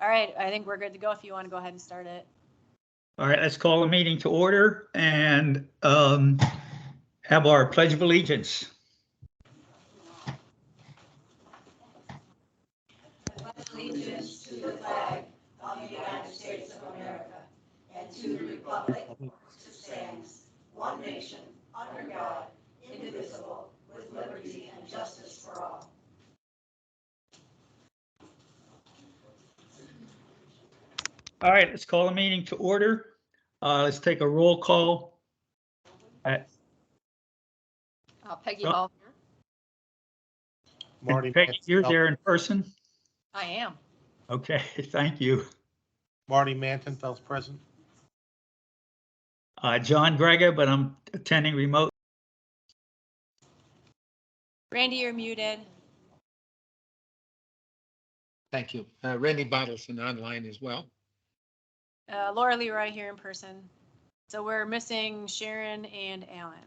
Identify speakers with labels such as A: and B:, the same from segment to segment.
A: All right, I think we're good to go if you want to go ahead and start it.
B: All right, let's call the meeting to order and have our Pledge of Allegiance.
C: Allegiance to the flag of the United States of America and to the republic which stands, one nation, under God, indivisible, with liberty and justice for all.
B: All right, let's call the meeting to order. Let's take a roll call.
D: Peggy
B: Oh.
D: Hall here.
E: Marty,
B: Peggy, you're there in person?
D: I am.
B: Okay, thank you.
E: Marty Mantenfeld's present.
B: John Grega, but I'm attending remote.
A: Randy, you're muted.
F: Thank you. Randy Bottleson online as well.
A: Laura Leroy here in person. So we're missing Sharon and Alan.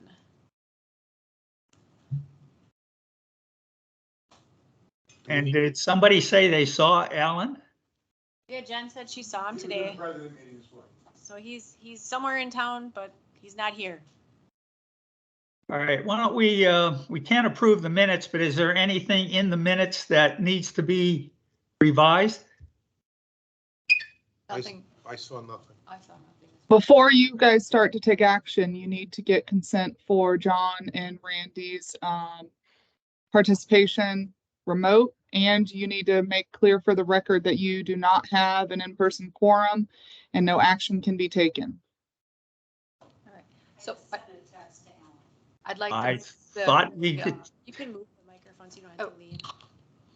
B: And did somebody say they saw Alan?
A: Yeah, Jen said she saw him today. So he's somewhere in town, but he's not here.
B: All right, why don't we can't approve the minutes, but is there anything in the minutes that needs to be revised?
D: Nothing.
E: I saw nothing.
D: I saw nothing.
G: Before you guys start to take action, you need to get consent for John and Randy's participation remote, and you need to make clear for the record that you do not have an in-person quorum and no action can be taken.
D: All right. So I'd like
B: I
D: to.
B: thought we could.
A: You can move the microphone so you don't have to lean.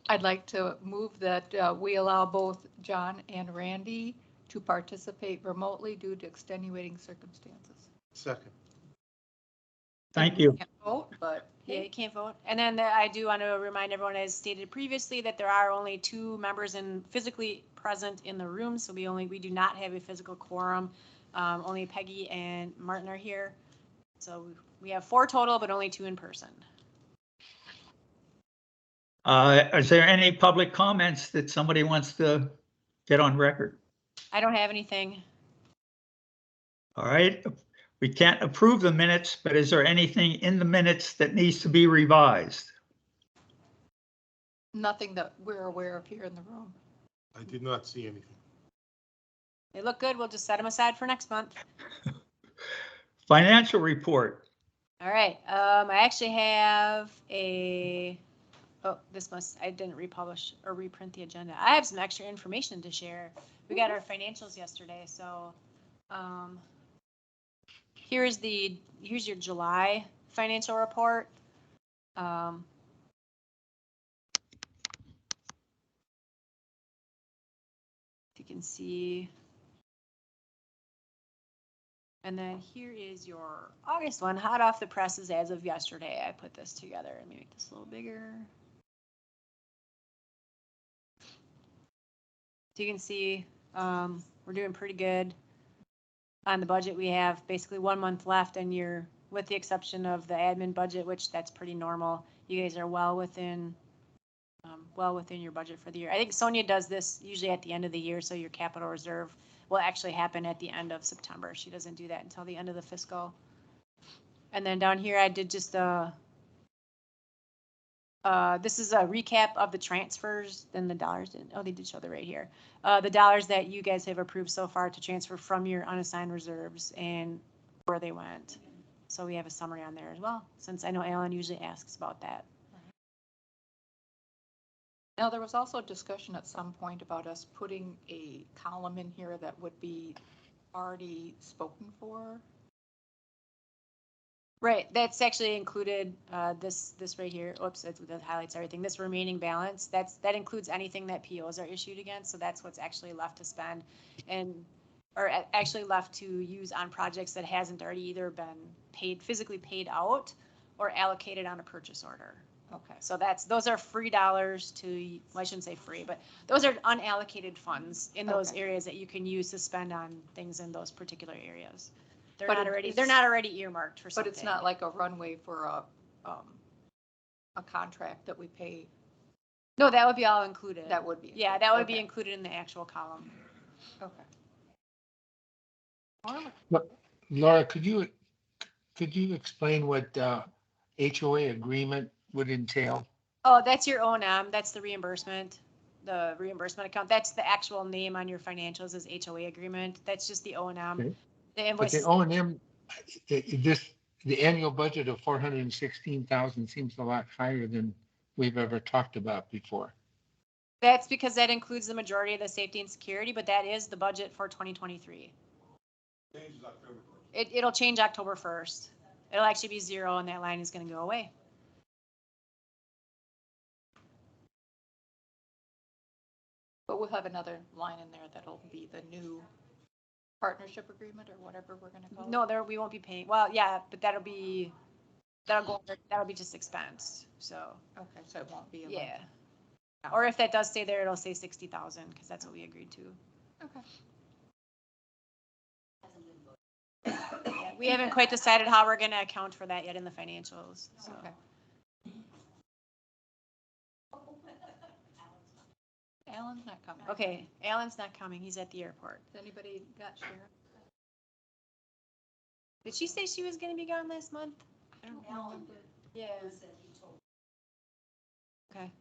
D: I'd like to move that we allow both John and Randy to participate remotely due to extenuating circumstances.
E: Second.
B: Thank you.
D: Can't vote, but
A: Yeah, you can't vote. And then I do want to remind everyone, as stated previously, that there are only 2 members physically present in the room. So we do not have a physical quorum. Only Peggy and Martin are here. So we have 4 total, but only 2 in person.
B: Is there any public comments that somebody wants to get on record?
A: I don't have anything.
B: All right, we can't approve the minutes, but is there anything in the minutes that needs to be revised?
D: nothing that we're aware of here in the room.
E: I did not see anything.
A: They look good. We'll just set them aside for next month.
B: Financial report.
A: All right. I actually have I didn't republish or reprint the agenda. I have some extra information to share. We got our financials yesterday. So here's your July financial report. You can see. And then here is your August one, hot off the presses as of yesterday. I put this together. Let me make this a little bigger. So you can see we're doing pretty good on the budget. We have basically 1 month left, and with the exception of the admin budget, which that's pretty normal. You guys are well within your budget for the year. I think Sonia does this usually at the end of the year, so your capital reserve will actually happen at the end of September. She doesn't do that until the end of the fiscal. And then down here, I did just this is a recap of the transfers. Then the dollars didn't. Oh, they did show the right here. The dollars that you guys have approved so far to transfer from your unassigned reserves and where they went. So we have a summary on there as well, since I know Alan usually asks about that.
D: Now, there was also discussion at some point about us putting a column in here that would be already spoken for.
A: Right, that's actually included, this right here. Oops, that highlights everything. This remaining balance, that includes anything that POs are issued against. So that's what's actually left to spend or actually left to use on projects that hasn't already either been physically paid out or allocated on a purchase order.
D: Okay.
A: So those are free dollars to, well, I shouldn't say free, but those are unallocated funds in those areas that you can use to spend on things in those particular areas. They're not already earmarked for something.
D: But it's not like a runway for a contract that we pay
A: No, that would be all included.
D: That would be.
A: Yeah, that would be
D: Okay.
A: included in the actual column.
D: Okay. All right.
F: Laura, could you explain what HOA agreement would entail?
A: Oh, that's your O&M, that's the reimbursement account. That's the actual name on your financials is HOA agreement. That's just the O&M.
F: Okay.
A: The
F: But
A: invoice,
F: the O&M, the annual budget of 416,000 seems a lot higher than we've ever talked about before.
A: that's because that includes the majority of the safety and security, but that is the budget for 2023. It'll change October 1st. It'll actually be 0 and that line is gonna go away.
D: But we'll have another line in there that'll be the new partnership agreement or whatever we're gonna call it.
A: No, there, we won't be paying, well, yeah, but that'll be just expense, so,
D: Okay, so it won't be. a
A: yeah.
D: lump.
A: Or if that does stay there, it'll say 60,000, because that's what we agreed to.
D: Okay.
A: Yeah, we haven't quite decided how we're gonna account for that yet in the financials, so.
D: Okay. Alan's not coming.
A: Okay, Alan's not coming, he's at the airport.
D: Has anybody got Sharon?
A: Did she say she was gonna be gone this month?
D: I don't
C: Alan
D: remember.
A: Yeah.
C: said he told.
A: Okay.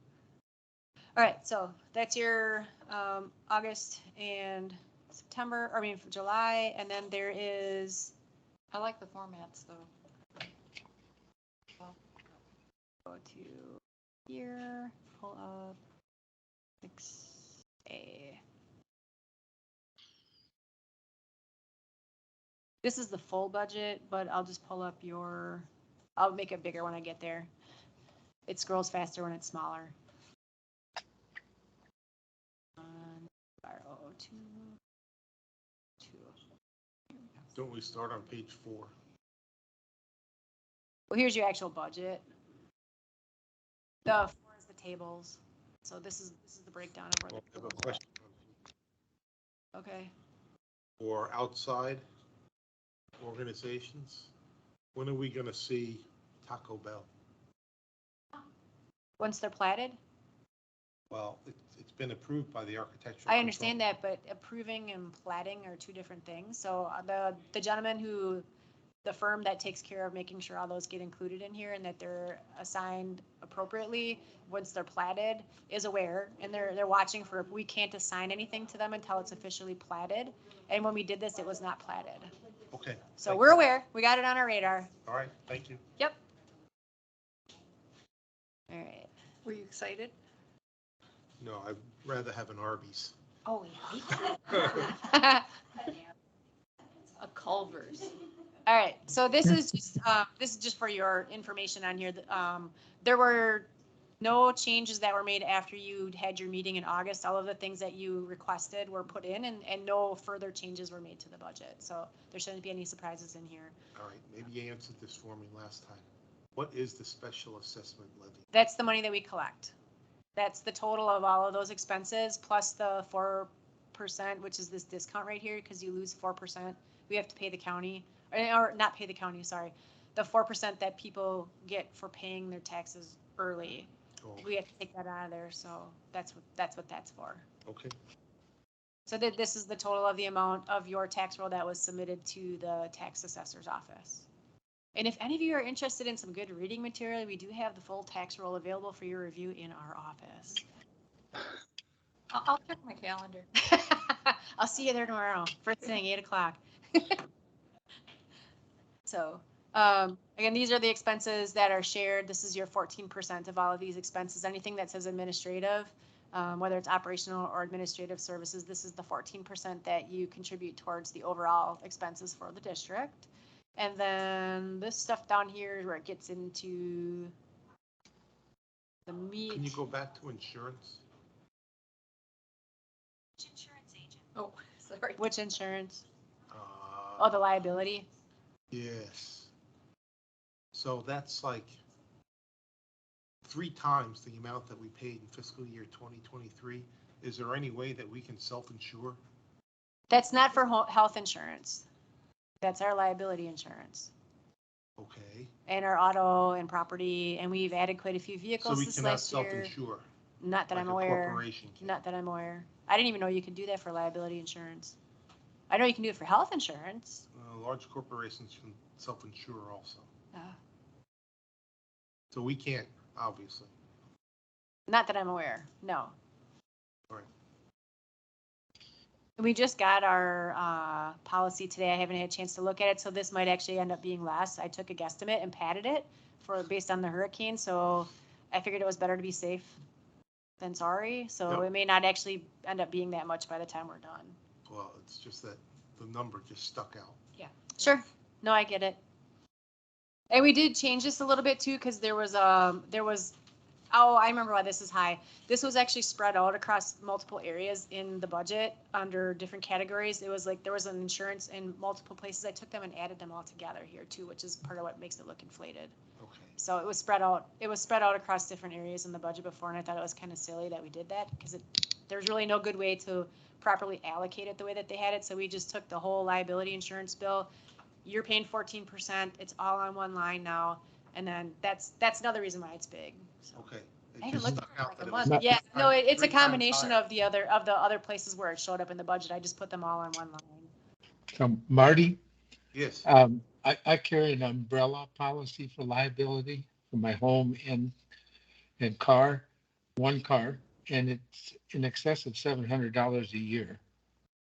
A: All right, so that's your August and September, I mean, for July, and then there is,
D: I like the formats though.
A: go to here, pull up 6A. This is the full budget, but I'll just pull up your, I'll make it bigger when I get there. It scrolls faster when it's smaller. Borrow 2.
E: Don't we start on page 4?
A: Well, here's your actual budget. The 4 is the tables. So this is the breakdown of where
E: Well, I have
A: the
E: a question
A: Okay.
E: for outside organizations. When are we gonna see Taco Bell?
A: Once they're platted,
E: Well, it's been approved by the architectural.
A: I understand that, but approving and platting are two different things. So the gentleman who, the firm that takes care of making sure all those get included in here and that they're assigned appropriately once they're platted is aware, and they're watching for, we can't assign anything to them until it's officially platted. And when we did this, it was not platted.
E: Okay.
A: So
E: thank
A: we're
E: you.
A: aware, we got it on our radar.
E: All right, thank you.
A: Yep. All right.
D: Were you excited?
E: No, I'd rather have an Arby's.
A: Oh, yeah.
D: A Culver's.
A: All right, so this is just for your information on here. There were no changes that were made after you had your meeting in August. All of the things that you requested were put in, and no further changes were made to the budget. So there shouldn't be any surprises in here.
E: All right, maybe you answered this for me last time. What is the special assessment levy?
A: That's the money that we collect. That's the total of all of those expenses plus the 4%, which is this discount right here, because you lose 4%. We have to pay the county, or not pay the county, sorry. The 4% that people get for paying their taxes early.
E: Oh,
A: We have to take that out of there, so that's what that's for.
E: okay.
A: So this is the total of the amount of your tax roll that was submitted to the tax assessor's office. And if any of you are interested in some good reading material, we do have the full tax roll available for your review in our office.
D: I'll check my calendar.
A: I'll see you there tomorrow, first thing, 8 o'clock. So, again, these are the expenses that are shared. This is your 14% of all of these expenses. Anything that says administrative, whether it's operational or administrative services, this is the 14% that you contribute towards the overall expenses for the district. And then this stuff down here is where it gets into the meat.
E: Can you go back to insurance?
A: Insurance agent.
D: Oh, sorry.
A: Which insurance? Oh,
E: Uh,
A: the liability.
E: Yes. So that's like 3 times the amount that we paid in fiscal year 2023. Is there any way that we can self-insure?
A: That's not for health insurance. That's our liability insurance
E: Okay.
A: and our auto and property. And we've added quite a few
E: So
A: vehicles
E: we
A: this
E: cannot
A: last year.
E: self-insure.
A: Not that
E: Like
A: I'm
E: a
A: aware.
E: corporation can.
A: Not that I'm aware. I didn't even know you could do that for liability insurance. I know you can do it for health insurance.
E: Large corporations can self-insure also.
A: Uh,
E: So we can't, obviously.
A: Not that I'm aware, no.
E: Right.
A: We just got our policy today. I haven't had a chance to look at it, so this might actually end up being less. I took a guesstimate and padded it based on the hurricane, so I figured it was better to be safe than sorry. So
E: Yep.
A: it may not actually end up being that much by the time we're done.
E: Well, it's just that the number just stuck out.
A: Sure. No, I get it. And we did change this a little bit too, because there was, oh, I remember why this is high. This was actually spread out across multiple areas in the budget under different categories. It was like, there was an insurance in multiple places. I took them and added them all together here too, which is part of what makes it look inflated.
E: Okay.
A: So it was spread out across different areas in the budget before, and I thought it was kind of silly that we did that, because there's really no good way to properly allocate it the way that they had it. So we just took the whole liability insurance bill. You're paying 14%. It's all on one line now. And then that's another reason why it's big. So.
E: Okay. It
A: I haven't
E: just
A: looked
E: stuck
A: at it
E: out
A: like
E: that
A: a
E: it was
A: month.
F: three
A: Yeah, no, it's a
E: 3 times
A: combination
E: higher.
A: of the other places where it showed up in the budget. I just put them all on one line.
F: So Marty,
E: Yes.
F: I carry an umbrella policy for liability for my home and car, one car, and it's in excess of $700 a year.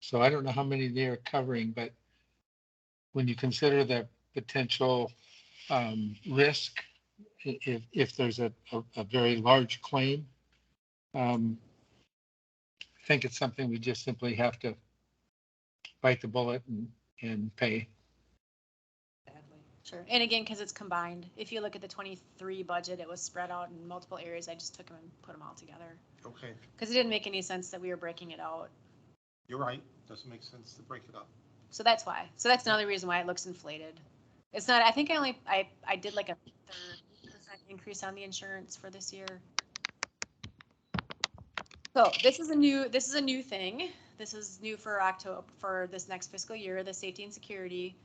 F: So I don't know how many they're covering, but when you consider the potential risk, if there's a very large claim, I think it's something we just simply have to bite the bullet and pay.
A: Sure. And again, because it's combined. If you look at the 23 budget, it was spread out in multiple areas. I just took them and put them all together.
E: Okay.
A: Because it didn't make any sense that we were breaking it out.
E: You're right. Doesn't make sense to break it up.
A: So that's why. So that's another reason why it looks inflated. It's not, I think I did like a 30% increase on the insurance for this year. So this is a new thing. This is new for October, for this next fiscal year. The safety and security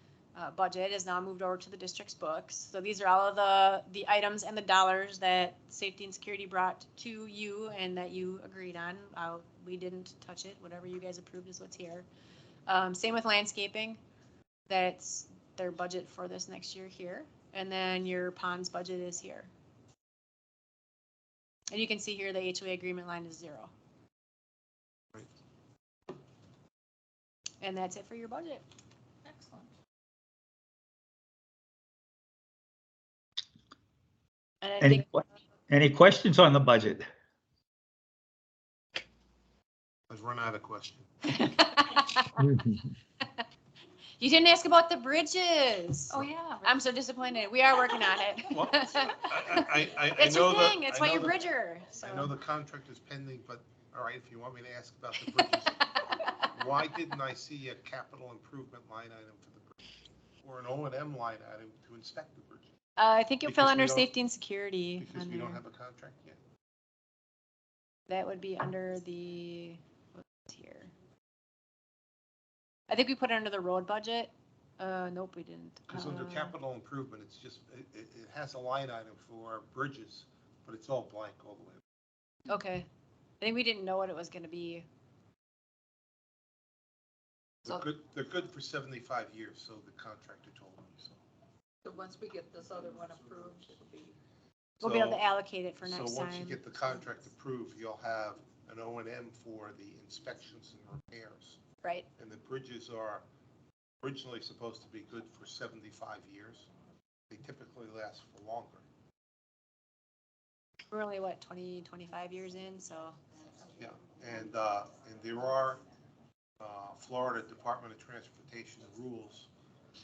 A: budget is now moved over to the district's books. So these are all of the items and the dollars that safety and security brought to you and that you agreed on. We didn't touch it. Whatever you guys approved is what's here. Same with landscaping. That's their budget for this next year here. And then your ponds budget is here. And you can see here the HOA agreement line is 0.
E: Right.
A: And that's it for your budget.
D: Excellent.
A: And I
B: Any,
A: think
B: any questions on the budget?
E: I've run out of questions.
A: you didn't ask about the bridges.
D: Oh, yeah.
A: I'm so disappointed. We are working on it.
E: Well, I
A: It's
E: know
A: your
E: that-
A: thing. It's
E: I
A: why
E: know
A: you're
E: the-
A: bridger. So.
E: I know the contract is pending, but all right, if you want me to ask about the bridges, why didn't I see a capital improvement line item for the bridge? Or an O&M line item to inspect the bridge?
A: I think you'll
E: Because
A: fell
E: we
A: under
E: don't-
A: safety and security.
E: Because we don't
A: under-
E: have a contract yet.
A: That would be under the, what's here? I think we put it under the road budget. Nope, we didn't.
E: Because under capital improvement, it's just, it has a line item for bridges, but it's all blank all the way.
A: Okay. I think we didn't know what it was gonna be.
E: They're good for 75 years, so the contractor told me, so.
D: So once we get this other one approved, it'll be.
A: We'll be able
E: So-
A: to allocate it for next
E: So once you
A: time.
E: get the contract approved, you'll have an O&M for the inspections and repairs.
A: Right.
E: And the bridges are originally supposed to be good for 75 years. They typically last for longer.
A: We're only, what, 20, 25 years in, so.
E: Yeah, and there are Florida Department of Transportation rules,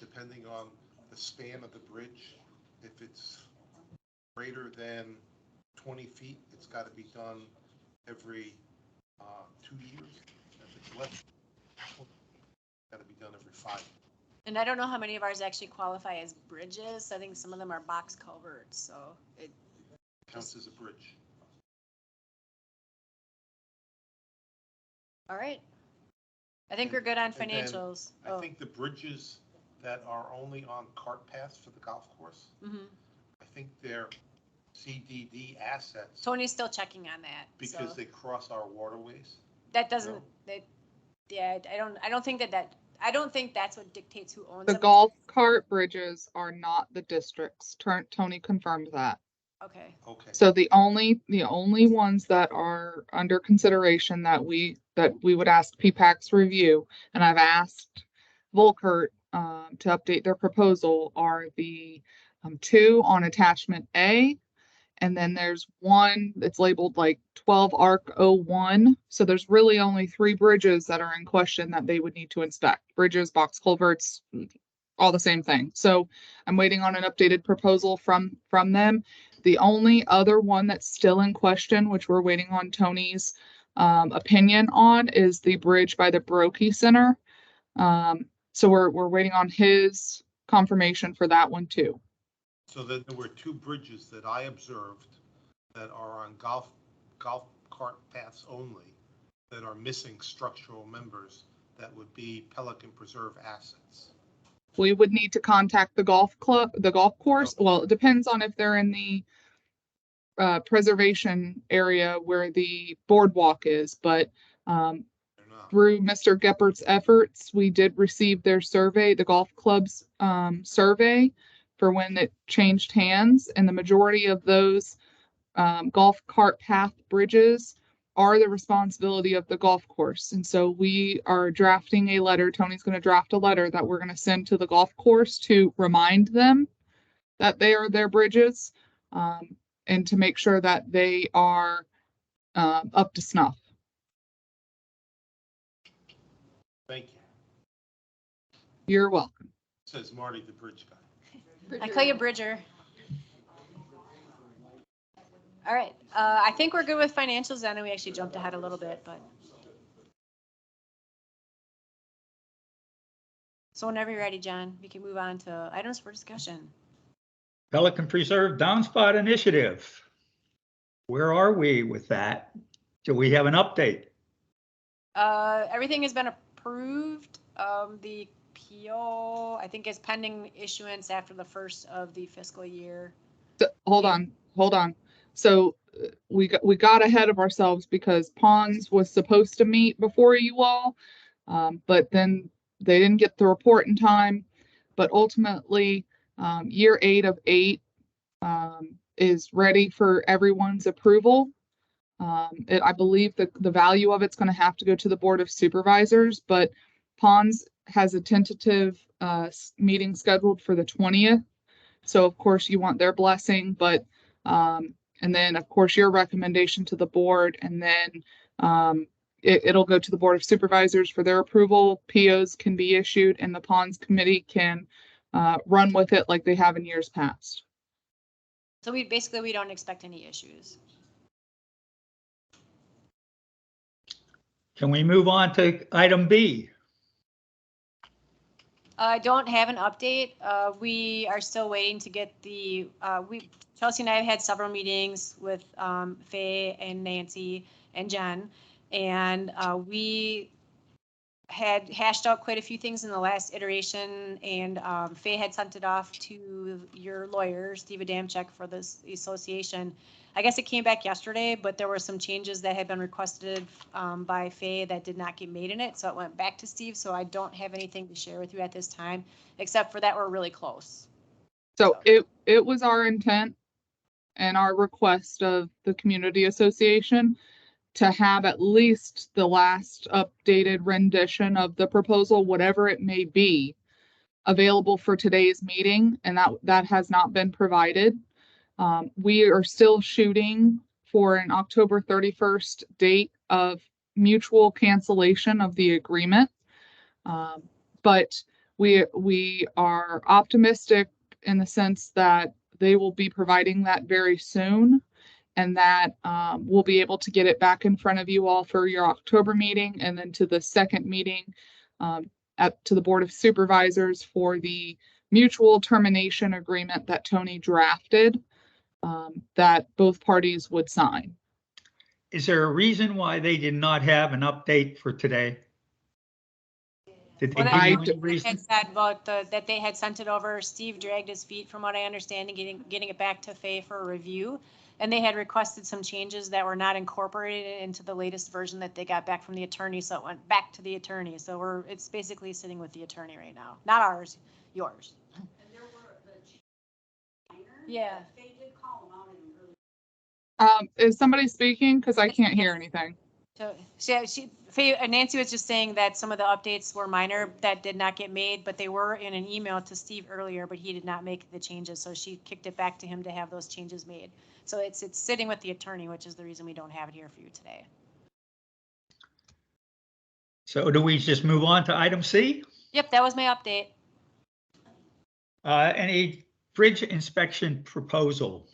E: depending on the span of the bridge. If it's greater than 20 feet, it's got to be done every 2 years. If it's less, it's got to be done every 5 years.
A: And I don't know how many of ours actually qualify as bridges. I think some of them are box culverts, so it,
E: Counts as a bridge.
A: all right. I think we're good on
E: And then
A: financials.
E: I think the bridges that are only on cart paths for the golf course,
A: Mhm.
E: I think they're CDD assets
A: Tony's still checking on that.
E: because
A: so
E: they cross our waterways?
A: that doesn't,
E: No.
A: yeah, I don't think I don't think that's what dictates who owns
G: The
A: them.
G: golf cart bridges are not the districts. Tony confirmed that.
A: Okay.
E: Okay.
G: So the only ones that are under consideration that we would ask PPAC's review, and I've asked Volkert to update their proposal, are the two on attachment A, and then there's one that's labeled like 12 ARC 01. So there's really only 3 bridges that are in question that they would need to inspect. Bridges, box culverts, all the same thing. So I'm waiting on an updated proposal from them. The only other one that's still in question, which we're waiting on Tony's opinion on, is the bridge by the Brokey Center. So we're waiting on his confirmation for that one too.
E: So then there were 2 bridges that I observed that are on golf cart paths only that are missing structural members that would be Pelican Preserve assets.
G: We would need to contact the golf course. Well, it depends on if they're in the preservation area where the boardwalk is, but
E: They're not.
G: through Mr. Geppert's efforts, we did receive their survey, the golf club's survey for when it changed hands, and the majority of those golf cart path bridges are the responsibility of the golf course. And so we are drafting a letter. Tony's going to draft a letter that we're going to send to the golf course to remind them that they are their bridges, and to make sure that they are up to snuff.
E: Thank you.
G: You're welcome.
E: Says Marty, the bridge guy.
A: I call you Bridger. All right. I think we're good with financials. I know we actually jumped ahead a little bit, but. So whenever you're ready, John, we can move on to items for discussion.
B: Pelican Preserve Downspout Initiative. Where are we with that? Do we have an update?
A: Everything has been approved. The PO, I think, is pending issuance after the first of the fiscal year.
G: Hold on. So we got ahead of ourselves because Ponds was supposed to meet before you all, but then they didn't get the report in time. But ultimately, year 8 of 8 is ready for everyone's approval. I believe that the value of it's going to have to go to the Board of Supervisors, but Ponds has a tentative meeting scheduled for the 20th. So of course you want their blessing, but and then of course your recommendation to the board, and then it'll go to the Board of Supervisors for their approval. POs can be issued, and the Ponds Committee can run with it like they have in years past.
A: So we don't expect any issues.
B: Can we move on to item B?
A: I don't have an update. We are still waiting to get the, Chelsea and I have had several meetings with Faye and Nancy and Jen, and we had hashed out quite a few things in the last iteration, and Faye had sent it off to your lawyer, Steve Adamczyk, for this association. I guess it came back yesterday, but there were some changes that had been requested by Faye that did not get made in it, so it went back to Steve. So I don't have anything to share with you at this time, except for that we're really close.
G: So it was our intent and our request of the community association to have at least the last updated rendition of the proposal, whatever it may be, available for today's meeting, and that has not been provided. We are still shooting for an October 31st date of mutual cancellation of the agreement. But we are optimistic in the sense that they will be providing that very soon, and that we'll be able to get it back in front of you all for your October meeting, and then to the second meeting to the Board of Supervisors for the mutual termination agreement that Tony drafted, that both parties would sign.
B: Is there a reason why they did not have an update for today? Did they
A: Well,
B: give
G: I
B: you
A: that's
B: any
A: what they
B: reason?
A: had said about that they had sent it over. Steve dragged his feet, from what I understand, and getting it back to Faye for a review. And they had requested some changes that were not incorporated into the latest version that they got back from the attorney, so it went back to the attorney. So it's basically sitting with the attorney right now. Not ours, yours.
C: And there were the minor.
A: Yeah.
C: They did call them out in early.
G: Is somebody speaking? Because I can't hear anything.
A: So Faye, Nancy was just saying that some of the updates were minor that did not get made, but they were in an email to Steve earlier, but he did not make the changes. So she kicked it back to him to have those changes made. So it's sitting with the attorney, which is the reason we don't have it here for you today.
B: So do we just move on to item C?
A: Yep, that was my update.
B: Any bridge inspection proposal?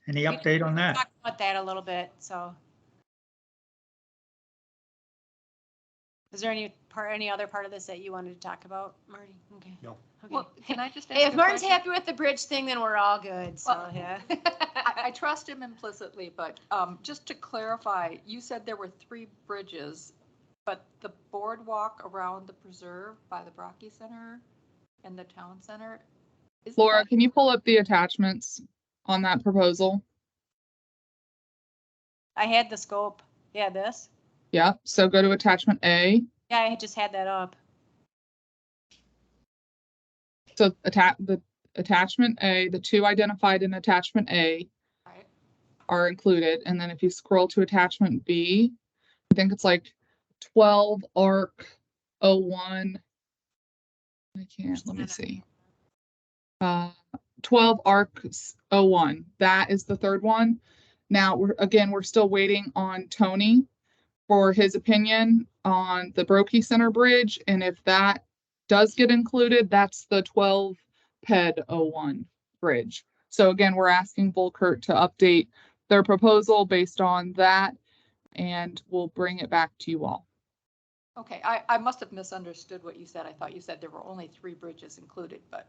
B: Any update on that?
A: Talk about that a little bit, so. Is there any other part of this that you wanted to talk about, Marty? Okay.
E: No.
A: Okay.
D: Well, can I just ask
A: Hey, if
D: a
A: Martin's
D: question?
A: happy with the bridge thing, then we're all good, so,
D: Well,
A: yeah.
D: I trust him implicitly, but just to clarify, you said there were 3 bridges, but the boardwalk around the preserve by the Brocky Center and the town center. isn't
G: Laura,
D: that-
G: can you pull up the attachments on that proposal?
A: I had the scope. Yeah, this.
G: Yeah, so go to attachment A.
A: Yeah, I just had that up.
G: So the attachment A, the 2 identified in attachment A
D: Right.
G: are included. And then if you scroll to attachment B, I think it's like 12 ARC 01. I can't, let me see. 12 ARC 01. That is the 3rd one. Now, we're still waiting on Tony for his opinion on the Brokey Center Bridge. And if that does get included, that's the 12 PED 01 bridge. So again, we're asking Volkert to update their proposal based on that, and we'll bring it back to you all.
D: Okay, I must have misunderstood what you said. I thought you said there were only 3 bridges included, but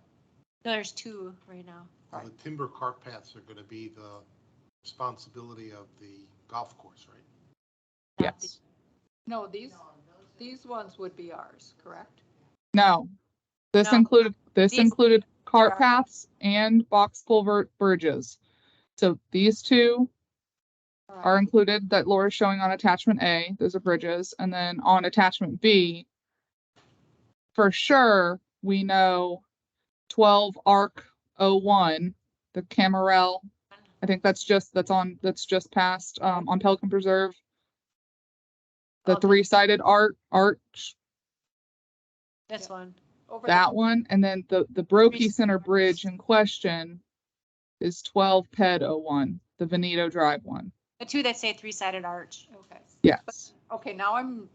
A: No, there's 2 right now.
E: The timber cart paths are going to be the responsibility of the golf course, right?
A: Not the-
G: Yes.
D: no, these ones would be ours, correct?
G: No, this
A: No.
G: included
A: These-
G: included cart
A: are-
G: paths and box culvert bridges. So these 2
D: All
G: are
D: right.
G: included that Laura's showing on attachment A. Those are bridges. And then on attachment B, for sure, we know 12 ARC 01, the Camarel. I think that's just passed on Pelican Preserve. The
A: Okay.
G: 3-sided arch,
A: This one.
D: Over
G: that one. And then the Brokey
A: Three-
G: Center Bridge in question is 12 PED 01, the Veneto Drive one.
A: The 2 that say 3-sided arch.
D: Okay.
G: Yes.
D: Okay, now I'm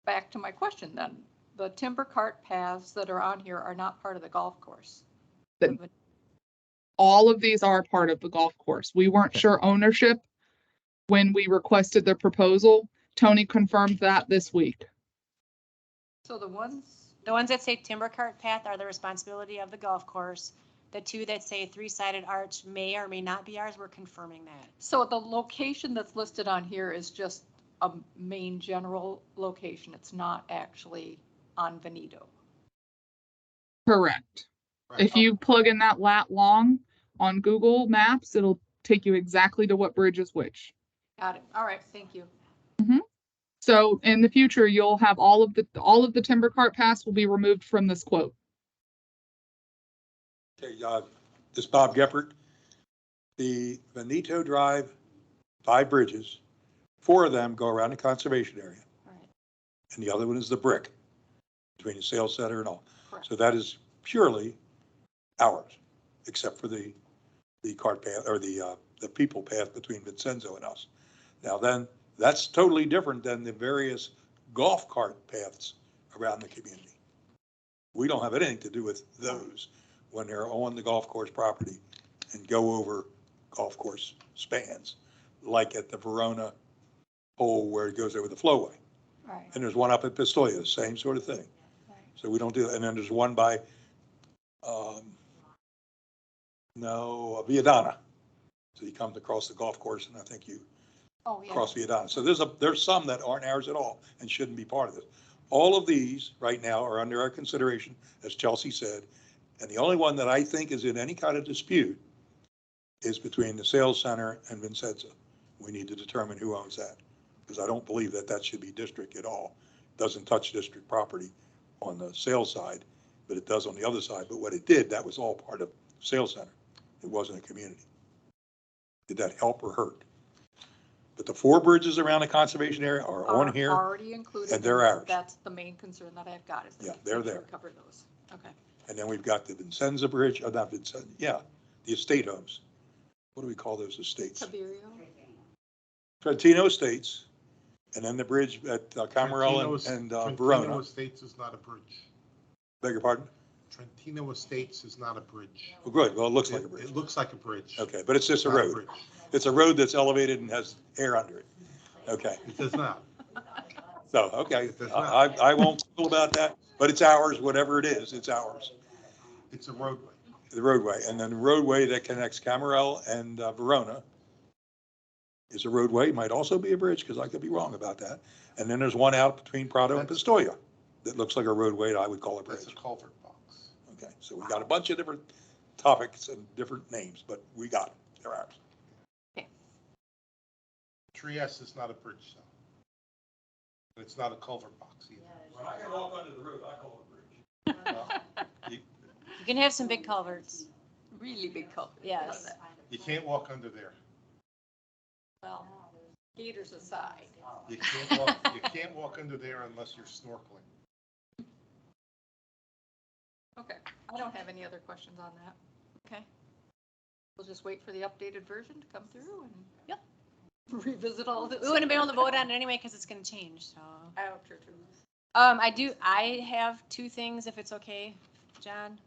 D: back to my question then. The timber cart paths that are on here are not part of the golf course.
G: The- All of these are part of the golf course. We weren't sure ownership when we requested the proposal. Tony confirmed that this week.
D: So the ones,
A: The ones that say timber cart path are the responsibility of the golf course. The 2 that say 3-sided arch may or may not be ours. We're confirming that.
D: so the location that's listed on here is just a main general location. It's not actually on Veneto.
G: Correct.
E: Right.
G: If you plug in that lat long on Google Maps, it'll take you exactly to what bridge is which.
D: Got it. All right, thank you.
G: So in the future, you'll have all of the timber cart paths will be removed from this quote.
H: Okay, this is Bob Geppert. The Veneto Drive, 5 bridges, 4 of them go around the conservation area.
D: Right.
H: And the other one is the brick between the sales center and all.
D: Correct.
H: So that is purely ours, except for the cart path or the people path between Vincenzo and us. Now then, that's totally different than the various golf cart paths around the community. We don't have anything to do with those when they're on the golf course property and go over golf course spans, like at the Verona hole where it goes over the flowway.
D: Right.
H: And there's one up at Pistoia, same sort of thing.
D: Right.
H: So we don't do that. And then there's one by, Viadana. So you come across the golf course and I think you
D: Oh, yeah.
H: cross Viadana. So there's some that aren't ours at all and shouldn't be part of this. All of these right now are under our consideration, as Chelsea said. And the only one that I think is in any kind of dispute is between the sales center and Vincenza. We need to determine who owns that, because I don't believe that that should be district at all. It doesn't touch district property on the sales side, but it does on the other side. But what it did, that was all part of sales center. It wasn't a community. Did that help or hurt? But the 4 bridges around the conservation area are on here.
D: Already included.
H: and they're ours.
D: That's the main concern that I've got is.
H: Yeah, they're there.
D: Cover those. Okay.
H: And then we've got the Vincenza Bridge, not Vincenza, yeah, the estate homes. What do we call those estates?
D: Tiberio.
H: Trentino Estates, and then the bridge at Camarella and
E: Trentino
H: Verona.
E: Estates is not a bridge.
H: Beg your pardon?
E: Trentino Estates is not a bridge.
H: Well, good, well, it looks like a bridge.
E: It looks like a bridge.
H: Okay, but it's just a
E: Not
H: road.
E: bridge.
H: It's a road that's elevated and has air under it. Okay,
E: It does not.
H: so, okay,
E: It does not.
H: I won't fool about that, but it's ours, whatever it is, it's ours.
E: It's a roadway.
H: The roadway, and then the roadway that connects Camarella and Verona is a roadway, might also be a bridge, because I could be wrong about that. And then there's one out between Prado and Pistoia that looks like a roadway that I would call a bridge.
E: That's a culvert box.
H: Okay, so we got a bunch of different topics and different names, but we got it, they're ours.
E: Trieste is not a bridge, though. And it's not a culvert box either.
H: When I can walk under the road, I call it a bridge.
A: You can have some big culverts.
D: Really big culvert.
A: Yes.
E: You can't walk under there.
D: Well, gators aside.
E: You can't walk under there unless you're snorkeling.
D: Okay. I don't have any other questions on that.
A: Okay.
D: We'll just wait for the updated version to come through and.
A: Yep.
D: Revisit all this.
A: We wouldn't be able to vote on it anyway because it's going to change, so.
D: Oh, true.
A: I have 2 things if it's okay, John.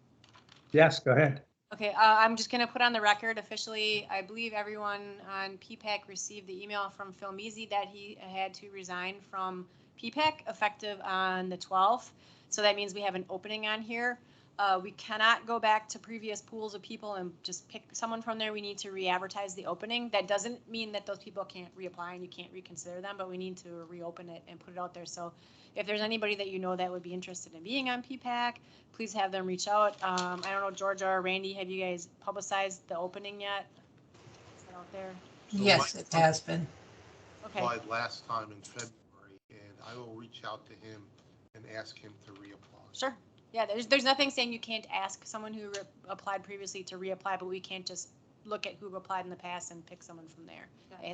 B: Yes, go ahead.
A: Okay, I'm just going to put on the record officially, I believe everyone on PPAC received the email from Phil Measy that he had to resign from PPAC effective on the 12th. So that means we have an opening on here. We cannot go back to previous pools of people and just pick someone from there. We need to re-advertise the opening. That doesn't mean that those people can't reapply and you can't reconsider them, but we need to reopen it and put it out there. So if there's anybody that you know that would be interested in being on PPAC, please have them reach out. I don't know, Georgia or Randy, have you guys publicized the opening yet? Is that out there?
E: So
C: Yes,
E: Mike
C: it has been.
A: Okay,
E: applied last time in February, and I will reach out to him and ask him to reapply.
A: sure. Yeah, there's nothing saying you can't ask someone who applied previously to reapply, but we can't just look at who applied in the past and pick someone from there.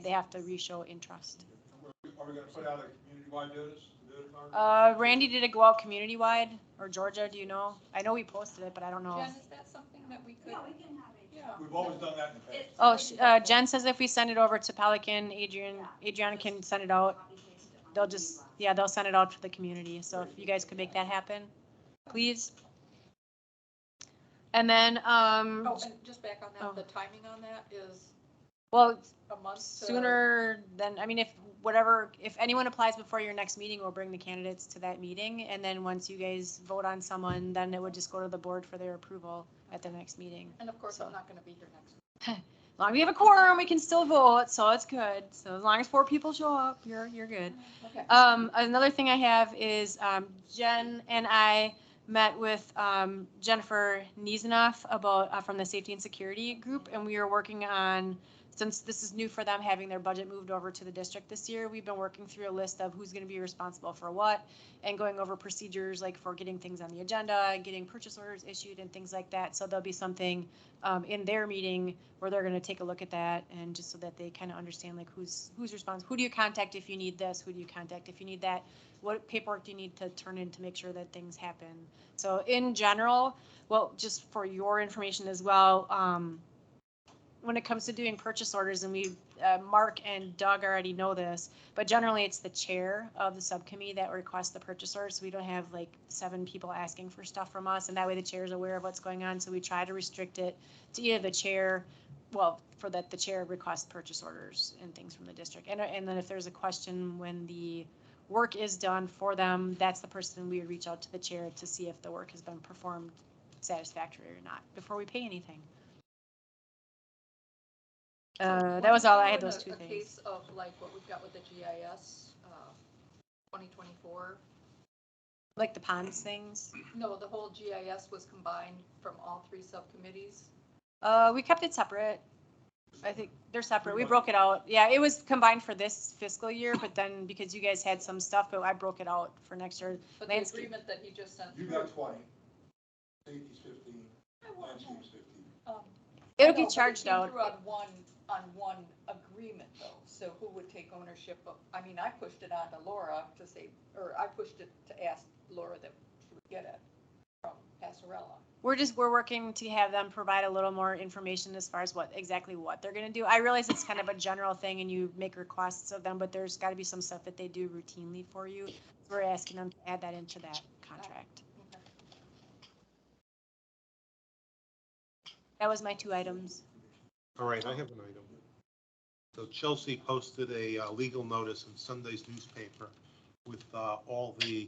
A: They have to re-show interest.
H: Are we gonna put out a community-wide notice?
A: Randy, did it go out community-wide, or Georgia, do you know? I know we posted it, but I don't know.
D: Jen, is that something that we could? Yeah.
H: We've always done that in the past.
A: Oh, Jen says if we send it over to Pelican, Adriana can send it out. They'll send it out to the community. So if you guys could make that happen, please. And then,
D: Oh, and just back on
A: Oh.
D: that, the timing on that is
A: well,
D: a month.
A: sooner than, I mean, if anyone applies before your next meeting, we'll bring the candidates to that meeting. And then once you guys vote on someone, then it would just go to the board for their approval at the next meeting.
D: And of course, I'm not going to be here next week.
A: As long as we have a quorum, we can still vote, so it's good. So as long as 4 people show up, you're good.
D: Okay.
A: Another thing I have is Jen and I met with Jennifer Niesenoff about from the Safety and Security Group, and we are working on, since this is new for them, having their budget moved over to the district this year, we've been working through a list of who's going to be responsible for what and going over procedures like for getting things on the agenda, getting purchase orders issued and things like that. So there'll be something in their meeting where they're going to take a look at that, and just so that they kind of understand like who's responsible. Who do you contact if you need this? Who do you contact if you need that? What paperwork do you need to turn in to make sure that things happen? So in general, well, just for your information as well, when it comes to doing purchase orders, and Mark and Doug already know this, but generally it's the chair of the subcommittee that requests the purchase orders. So we don't have like 7 people asking for stuff from us, and that way the chair is aware of what's going on. So we try to restrict it to either the chair, well, for that the chair requests purchase orders and things from the district. And then if there's a question when the work is done for them, that's the person we would reach out to the chair to see if the work has been performed satisfactory or not before we pay anything. That was all. I had those 2
D: A
A: things.
D: case of like what we've got with the GIS, 2024
A: Like the ponds things.
D: No, the whole GIS was combined from all three subcommittees.
A: We kept it separate. I think they're separate. We broke it out. Yeah, it was combined for this fiscal year, but then because you guys had some stuff, but I broke it out for next year.
D: But the
A: Landscape.
D: agreement that he just sent
H: You
D: through.
H: got 20, safety's 15, landscape's 15.
A: It'll
D: I know,
A: get
D: but
A: charged
D: it came
A: out.
D: through on one agreement though, so who would take ownership of, I mean, I pushed it on to Laura to say, or I pushed it to ask Laura that she would get it from Passarella.
A: We're working to have them provide a little more information as far as exactly what they're gonna do. I realize it's kind of a general thing and you make requests of them, but there's gotta be some stuff that they do routinely for you. We're asking them to add that into that contract.
D: Okay.
A: That was my 2 items.
E: All right, I have an item. So Chelsea posted a legal notice in Sunday's newspaper with all the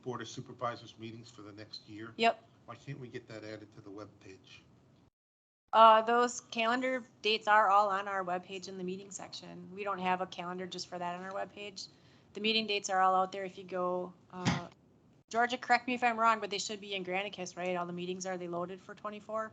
E: Board of Supervisors meetings for the next year.
A: Yep.
E: Why can't we get that added to the webpage?
A: Those calendar dates are all on our webpage in the meeting section. We don't have a calendar just for that on our webpage. The meeting dates are all out there if you go, Georgia, correct me if I'm wrong, but they should be in Granicus, right? All the meetings, are they loaded for 24?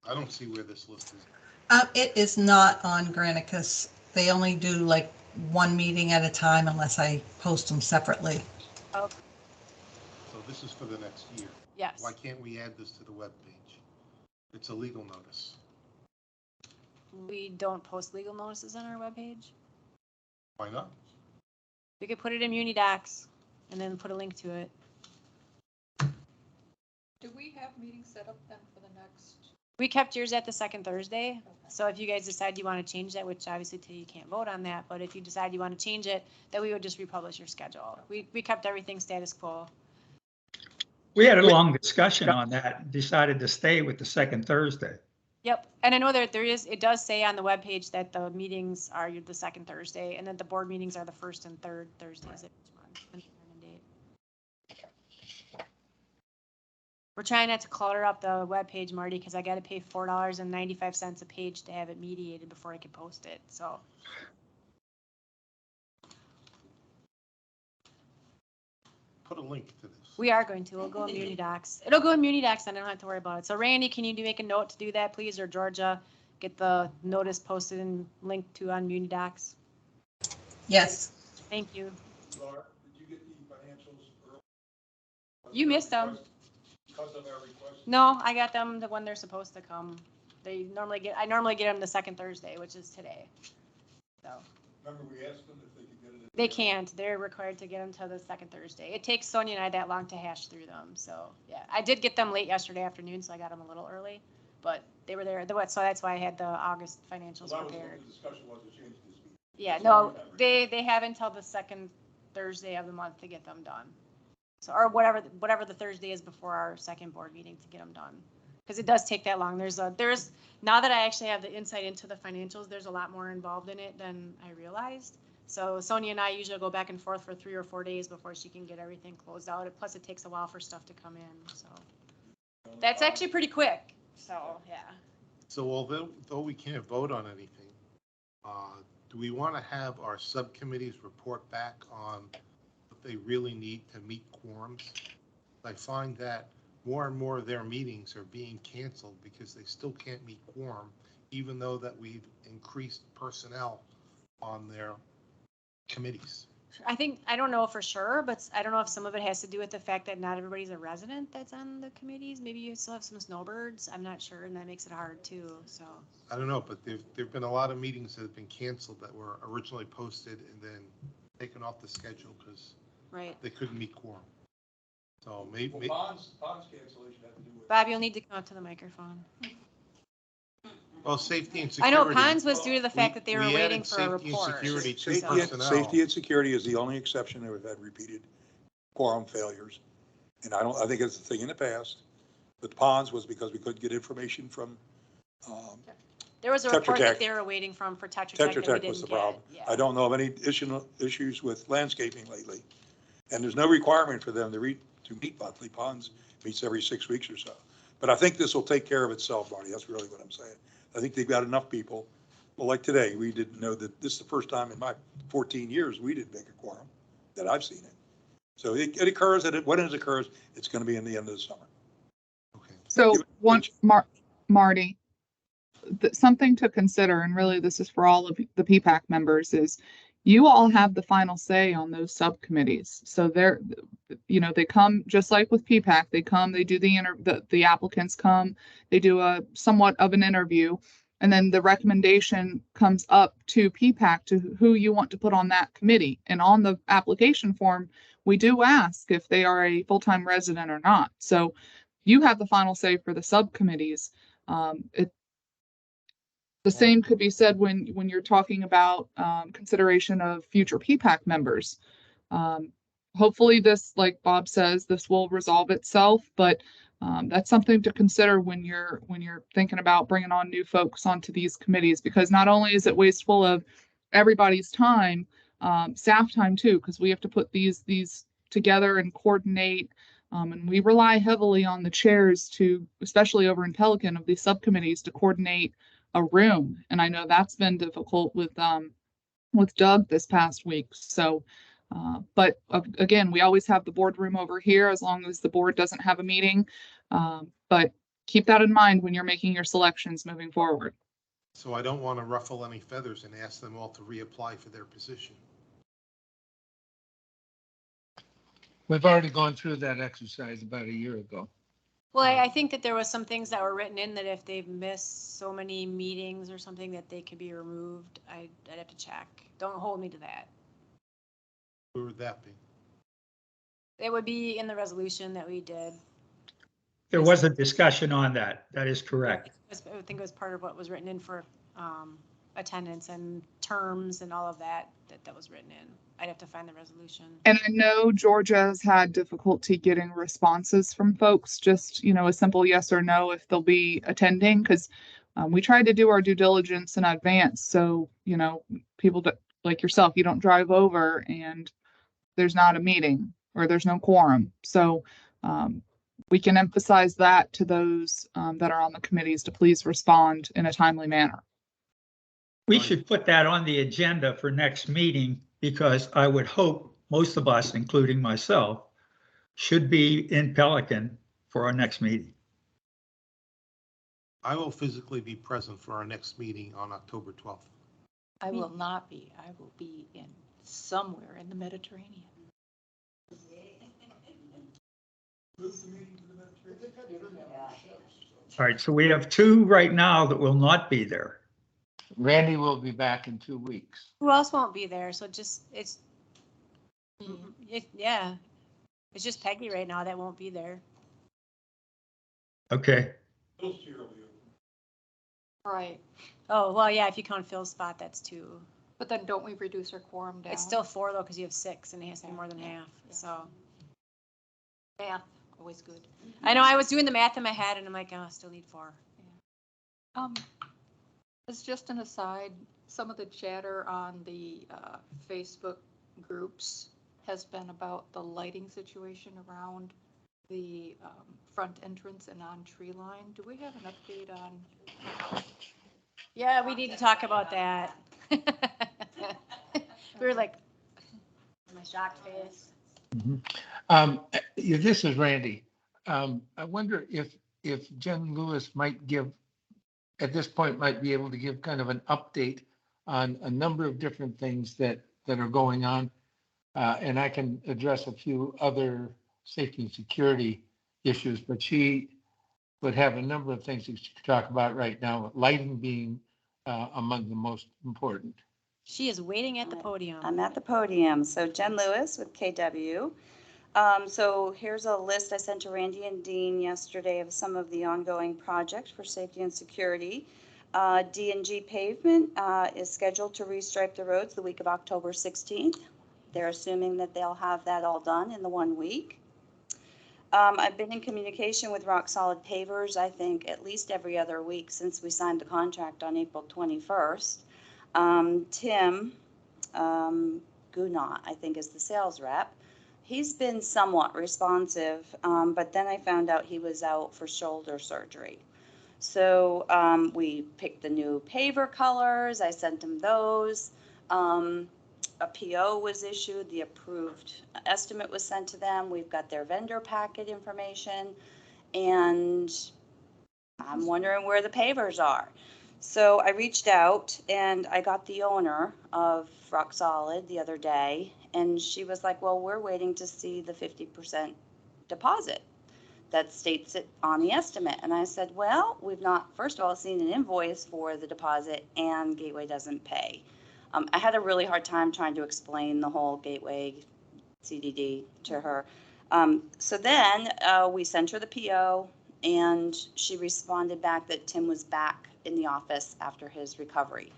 E: I don't see where this list is.
C: It is not on Granicus. They only do like one meeting at a time unless I post them separately.
A: Oh,
E: So this is for the next year.
A: yes.
E: Why can't we add this to the webpage? It's a legal notice.
A: We don't post legal notices on our webpage.
E: Why not?
A: We could put it in Unidocs and then put a link to it.
D: Do we have meetings set up then for the next?
A: We kept yours at the second Thursday. So if you guys decide you want to change that, which obviously till you can't vote on that, but if you decide you want to change it, then we would just republish your schedule. We kept everything status quo.
B: We had a long discussion on that, and decided to stay with the second Thursday.
A: Yep, and I know that it does say on the webpage that the meetings are the second Thursday, and that the board meetings are the first and third Thursdays of each month. And date. We're trying not to clutter up the webpage, Marty, because I got to pay $4.95 a page to have it mediated before I can post it, so.
E: Put a link to this.
A: We are going to. We'll go in Unidocs. It'll go in Unidocs, and I don't have to worry about it. So Randy, can you make a note to do that, please? Or Georgia, get the notice posted and linked to on Unidocs.
C: Yes.
A: Thank you.
H: Laura, did you get the financials early?
A: You missed them.
H: Because of our request?
A: No, I got them when they're supposed to come. I normally get them the second Thursday, which is today. So
H: Remember we asked them if they could get it?
A: they can't. They're required to get them till the second Thursday. It takes Sonia and I that long to hash through them. So yeah, I did get them late yesterday afternoon, so I got them a little early, but they were there. So that's why I had the August financials
H: Well, that was
A: prepared.
H: what the discussion was to change this meeting.
A: Yeah,
H: That's all
A: no,
H: we have.
A: they have until the second Thursday of the month to get them done. So, or whatever the Thursday is before our second board meeting to get them done. Because it does take that long. Now that I actually have the insight into the financials, there's a lot more involved in it than I realized. So Sonia and I usually go back and forth for 3 or 4 days before she can get everything closed out. Plus it takes a while for stuff to come in, so. That's actually pretty quick, so, yeah.
E: So although we can't vote on anything, do we want to have our subcommittees report back on what they really need to meet quorums? I find that more and more of their meetings are being canceled because they still can't meet quorum, even though that we've increased personnel on their committees.
A: I don't know for sure, but I don't know if some of it has to do with the fact that not everybody's a resident that's on the committees. Maybe you still have some snowbirds. I'm not sure, and that makes it hard too, so.
E: I don't know, but there've been a lot of meetings that have been canceled that were originally posted and then taken off the schedule because
A: Right.
E: they couldn't meet quorum. So maybe.
H: Well, bonds cancellation had to do with.
A: Bob, you'll need to come up to the microphone.
E: Well, safety and
A: I
E: security.
A: know Ponds was due to the fact that they were
E: We
A: waiting
E: added
A: for a
E: safety and
A: report.
E: security to
H: Safety
E: personnel.
H: safety and security is the only exception that we've had repeated quorum failures. And I think it's a thing in the past. But ponds was because we couldn't get information from,
A: There was a
H: Tetra
A: report that
H: Tech.
A: they were waiting from for Tetra Tech that we
H: Tetra Tech
A: didn't
H: was the
A: get.
H: problem.
A: Yeah.
H: I don't know of any issues with landscaping lately. And there's no requirement for them to meet monthly. Ponds meets every 6 weeks or so. But I think this will take care of itself, Marty. That's really what I'm saying. I think they've got enough people Well, like today, we didn't know that this is the first time in my 14 years we didn't make a quorum that I've seen it. So it occurs, when it occurs, it's going to be in the end of the summer.
E: Okay.
G: So Marty, something to consider, and really this is for all of the PPAC members, is you all have the final say on those subcommittees. So they're, they come just like with PPAC, they come, they do the applicants come, they do a somewhat of an interview, and then the recommendation comes up to PPAC to who you want to put on that committee. And on the application form, we do ask if they are a full-time resident or not. So you have the final say for the subcommittees. The same could be said when you're talking about consideration of future PPAC members. Hopefully this, like Bob says, this will resolve itself, but that's something to consider when you're thinking about bringing on new folks onto these committees, because not only is it wasteful of everybody's time, staff time too, because we have to put these together and coordinate. And we rely heavily on the chairs to, especially over in Pelican, of these subcommittees to coordinate a room. And I know that's been difficult with Doug this past week. So, but again, we always have the boardroom over here as long as the board doesn't have a meeting. But keep that in mind when you're making your selections moving forward.
E: So I don't want to ruffle any feathers and ask them all to reapply for their position.
F: We've already gone through that exercise about a year ago.
A: Well, I think that there was some things that were written in that if they've missed so many meetings or something that they could be removed. I'd have to check. Don't hold me to that.
E: Who would that be?
A: It would be in the resolution that we did.
B: There was a discussion on that. That is correct.
A: I think it was part of what was written in for attendance and terms and all of that was written in. I'd have to find the resolution.
G: And I know Georgia's had difficulty getting responses from folks, just, a simple yes or no if they'll be attending, because we tried to do our due diligence in advance. So, people that, like yourself, you don't drive over and there's not a meeting or there's no quorum. So we can emphasize that to those that are on the committees to please respond in a timely manner.
B: We should put that on the agenda for next meeting, because I would hope most of us, including myself, should be in Pelican for our next meeting.
E: I will physically be present for our next meeting on October 12th.
D: I will not be. I will be in somewhere in the Mediterranean.
B: All right, so we have two right now that will not be there.
F: Randy will be back in 2 weeks.
A: Who else won't be there? So just, it's just Peggy right now that won't be there.
B: Okay.
D: Right.
A: Oh, well, yeah, if you count Phil's spot, that's 2.
D: But then don't we reduce our quorum down?
A: It's still 4 though, because you have 6 and it has to be more than half. So
D: math, always good.
A: I know I was doing the math in my head and I'm like, oh, I still need 4.
D: As just an aside, some of the chatter on the Facebook groups has been about the lighting situation around the front entrance and on tree line. Do we have an update on?
A: Yeah, we need to talk about that. We were like, my shocked face.
F: This is Randy. I wonder if Jen Lewis might at this point, might be able to give kind of an update on a number of different things that are going on. And I can address a few other safety and security issues, but she would have a number of things that she could talk about right now, lighting being among the most important.
A: She is waiting at the podium.
C: I'm at the podium. So Jen Lewis with KW. So here's a list I sent to Randy and Dean yesterday of some of the ongoing projects for safety and security. D&G Pavement is scheduled to restripe the roads the week of October 16th. They're assuming that they'll have that all done in the 1 week. I've been in communication with Rock Solid Pavers, I think, at least every other week since we signed the contract on April 21st. Tim Gunot, I think, is the sales rep. He's been somewhat responsive, but then I found out he was out for shoulder surgery.
I: So we picked the new paver colors. I sent them those. A PO was issued. The approved estimate was sent to them. We've got their vendor packet information. And I'm wondering where the pavers are. So I reached out and I got the owner of Rock Solid the other day, and she was like, well, we're waiting to see the 50% deposit that states it on the estimate. And I said, well, we've not, first of all, seen an invoice for the deposit, and Gateway doesn't pay. I had a really hard time trying to explain the whole Gateway CDD to her. So then we sent her the PO, and she responded back that Tim was back in the office after his recovery.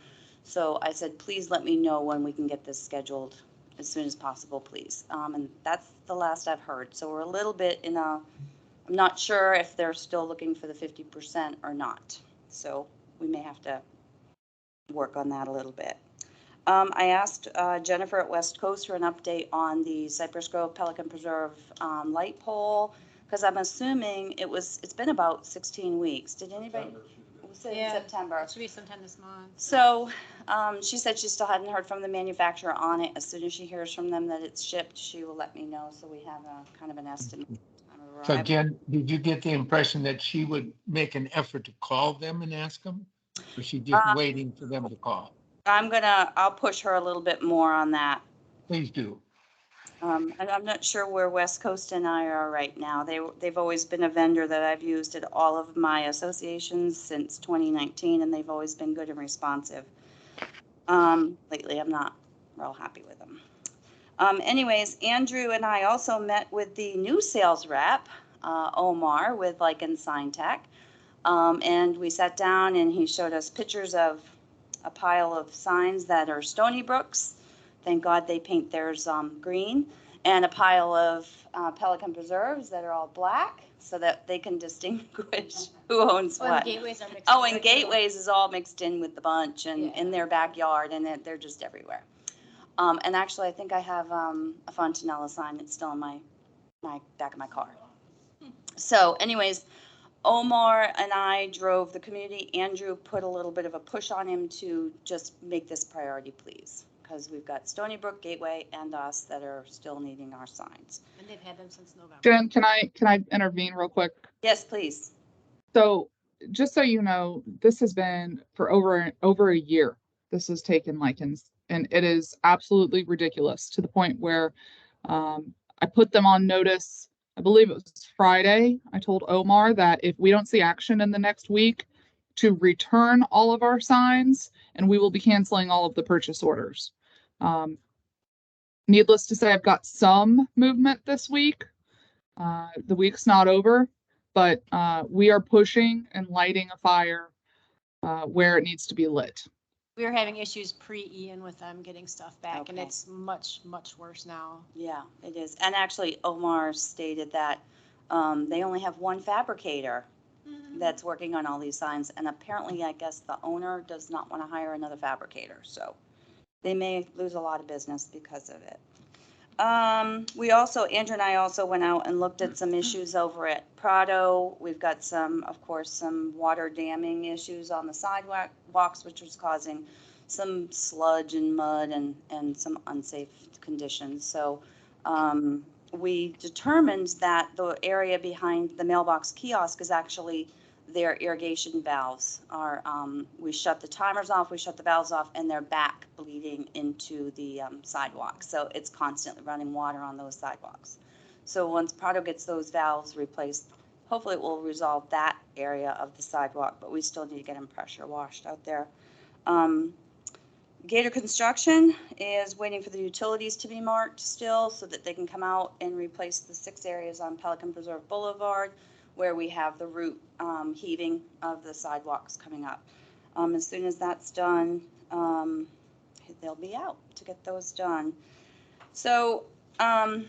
I: So I said, please let me know when we can get this scheduled as soon as possible, please. And that's the last I've heard. So we're a little bit in a, I'm not sure if they're still looking for the 50% or not. So we may have to work on that a little bit. I asked Jennifer at West Coast for an update on the Cypress Grove Pelican Preserve light pole, because I'm assuming it's been about 16 weeks. Did anybody? Was it in September?
A: It should be sometime this month.
I: So she said she still hadn't heard from the manufacturer on it. As soon as she hears from them that it's shipped, she will let me know, so we have a kind of an estimate.
F: So Jen, did you get the impression that she would make an effort to call them and ask them? Or she just waiting for them to call?
I: I'll push her a little bit more on that.
F: Please do.
I: And I'm not sure where West Coast and I are right now. They've always been a vendor that I've used at all of my associations since 2019, and they've always been good and responsive. Lately, I'm not real happy with them. Anyways, Andrew and I also met with the new sales rep, Omar, with Pelican Sign Tech. And we sat down and he showed us pictures of a pile of signs that are Stony Brooks. Thank God they paint theirs green. And a pile of Pelican Preserves that are all black so that they can distinguish who owns what.
A: And Gateways are mixed.
I: Oh, and Gateways is all mixed in with the bunch and
A: Yeah.
I: in their backyard, and they're just everywhere. And actually, I think I have a Fontanella sign. It's still in my back of my car. So anyways, Omar and I drove the community. Andrew put a little bit of a push on him to just make this priority, please, because we've got Stony Brook, Gateway, and us that are still needing our signs.
A: And they've had them since November.
G: Jen, can I intervene real quick?
I: Yes, please.
G: So just so you know, this has been for over a year. This has taken and it is absolutely ridiculous to the point where I put them on notice. I believe it was Friday. I told Omar that if we don't see action in the next week, to return all of our signs, and we will be canceling all of the purchase orders. Needless to say, I've got some movement this week. The week's not over, but we are pushing and lighting a fire where it needs to be lit.
A: We were having issues pre-Ian with them getting stuff back, and
I: Okay.
A: it's much, much worse now.
I: Yeah, it is. And actually, Omar stated that they only have one fabricator that's working on all these signs. And apparently, I guess the owner does not want to hire another fabricator. So they may lose a lot of business because of it. Andrew and I also went out and looked at some issues over at Prado. We've got some water damming issues on the sidewalks, which was causing some sludge and mud and some unsafe conditions. So we determined that the area behind the mailbox kiosk is actually their irrigation valves are, we shut the timers off, we shut the valves off, and they're back bleeding into the sidewalk. So it's constantly running water on those sidewalks. So once Prado gets those valves replaced, hopefully it will resolve that area of the sidewalk, but we still need to get them pressure washed out there. Gator Construction is waiting for the utilities to be marked still so that they can come out and replace the 6 areas on Pelican Preserve Boulevard where we have the root heaving of the sidewalks coming up. As soon as that's done, they'll be out to get those done. So I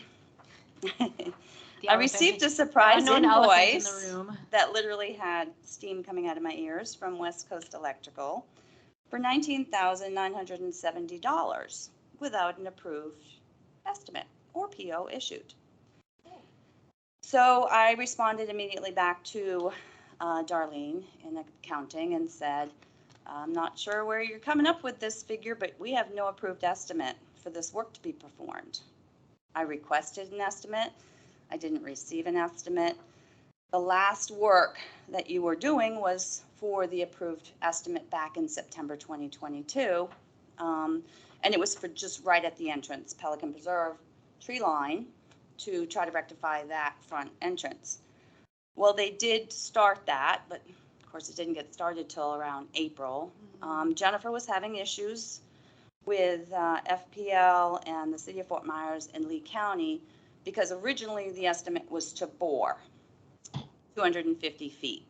I: received a surprise invoice that literally had steam coming out of my ears from West Coast Electrical for $19,970 without an approved estimate or PO issued. So I responded immediately back to Darlene in accounting and said, I'm not sure where you're coming up with this figure, but we have no approved estimate for this work to be performed. I requested an estimate. I didn't receive an estimate. The last work that you were doing was for the approved estimate back in September 2022. And it was for just right at the entrance, Pelican Preserve tree line, to try to rectify that front entrance. Well, they did start that, but of course it didn't get started till around April. Jennifer was having issues with FPL and the city of Fort Myers and Lee County, because originally the estimate was to bore 250 feet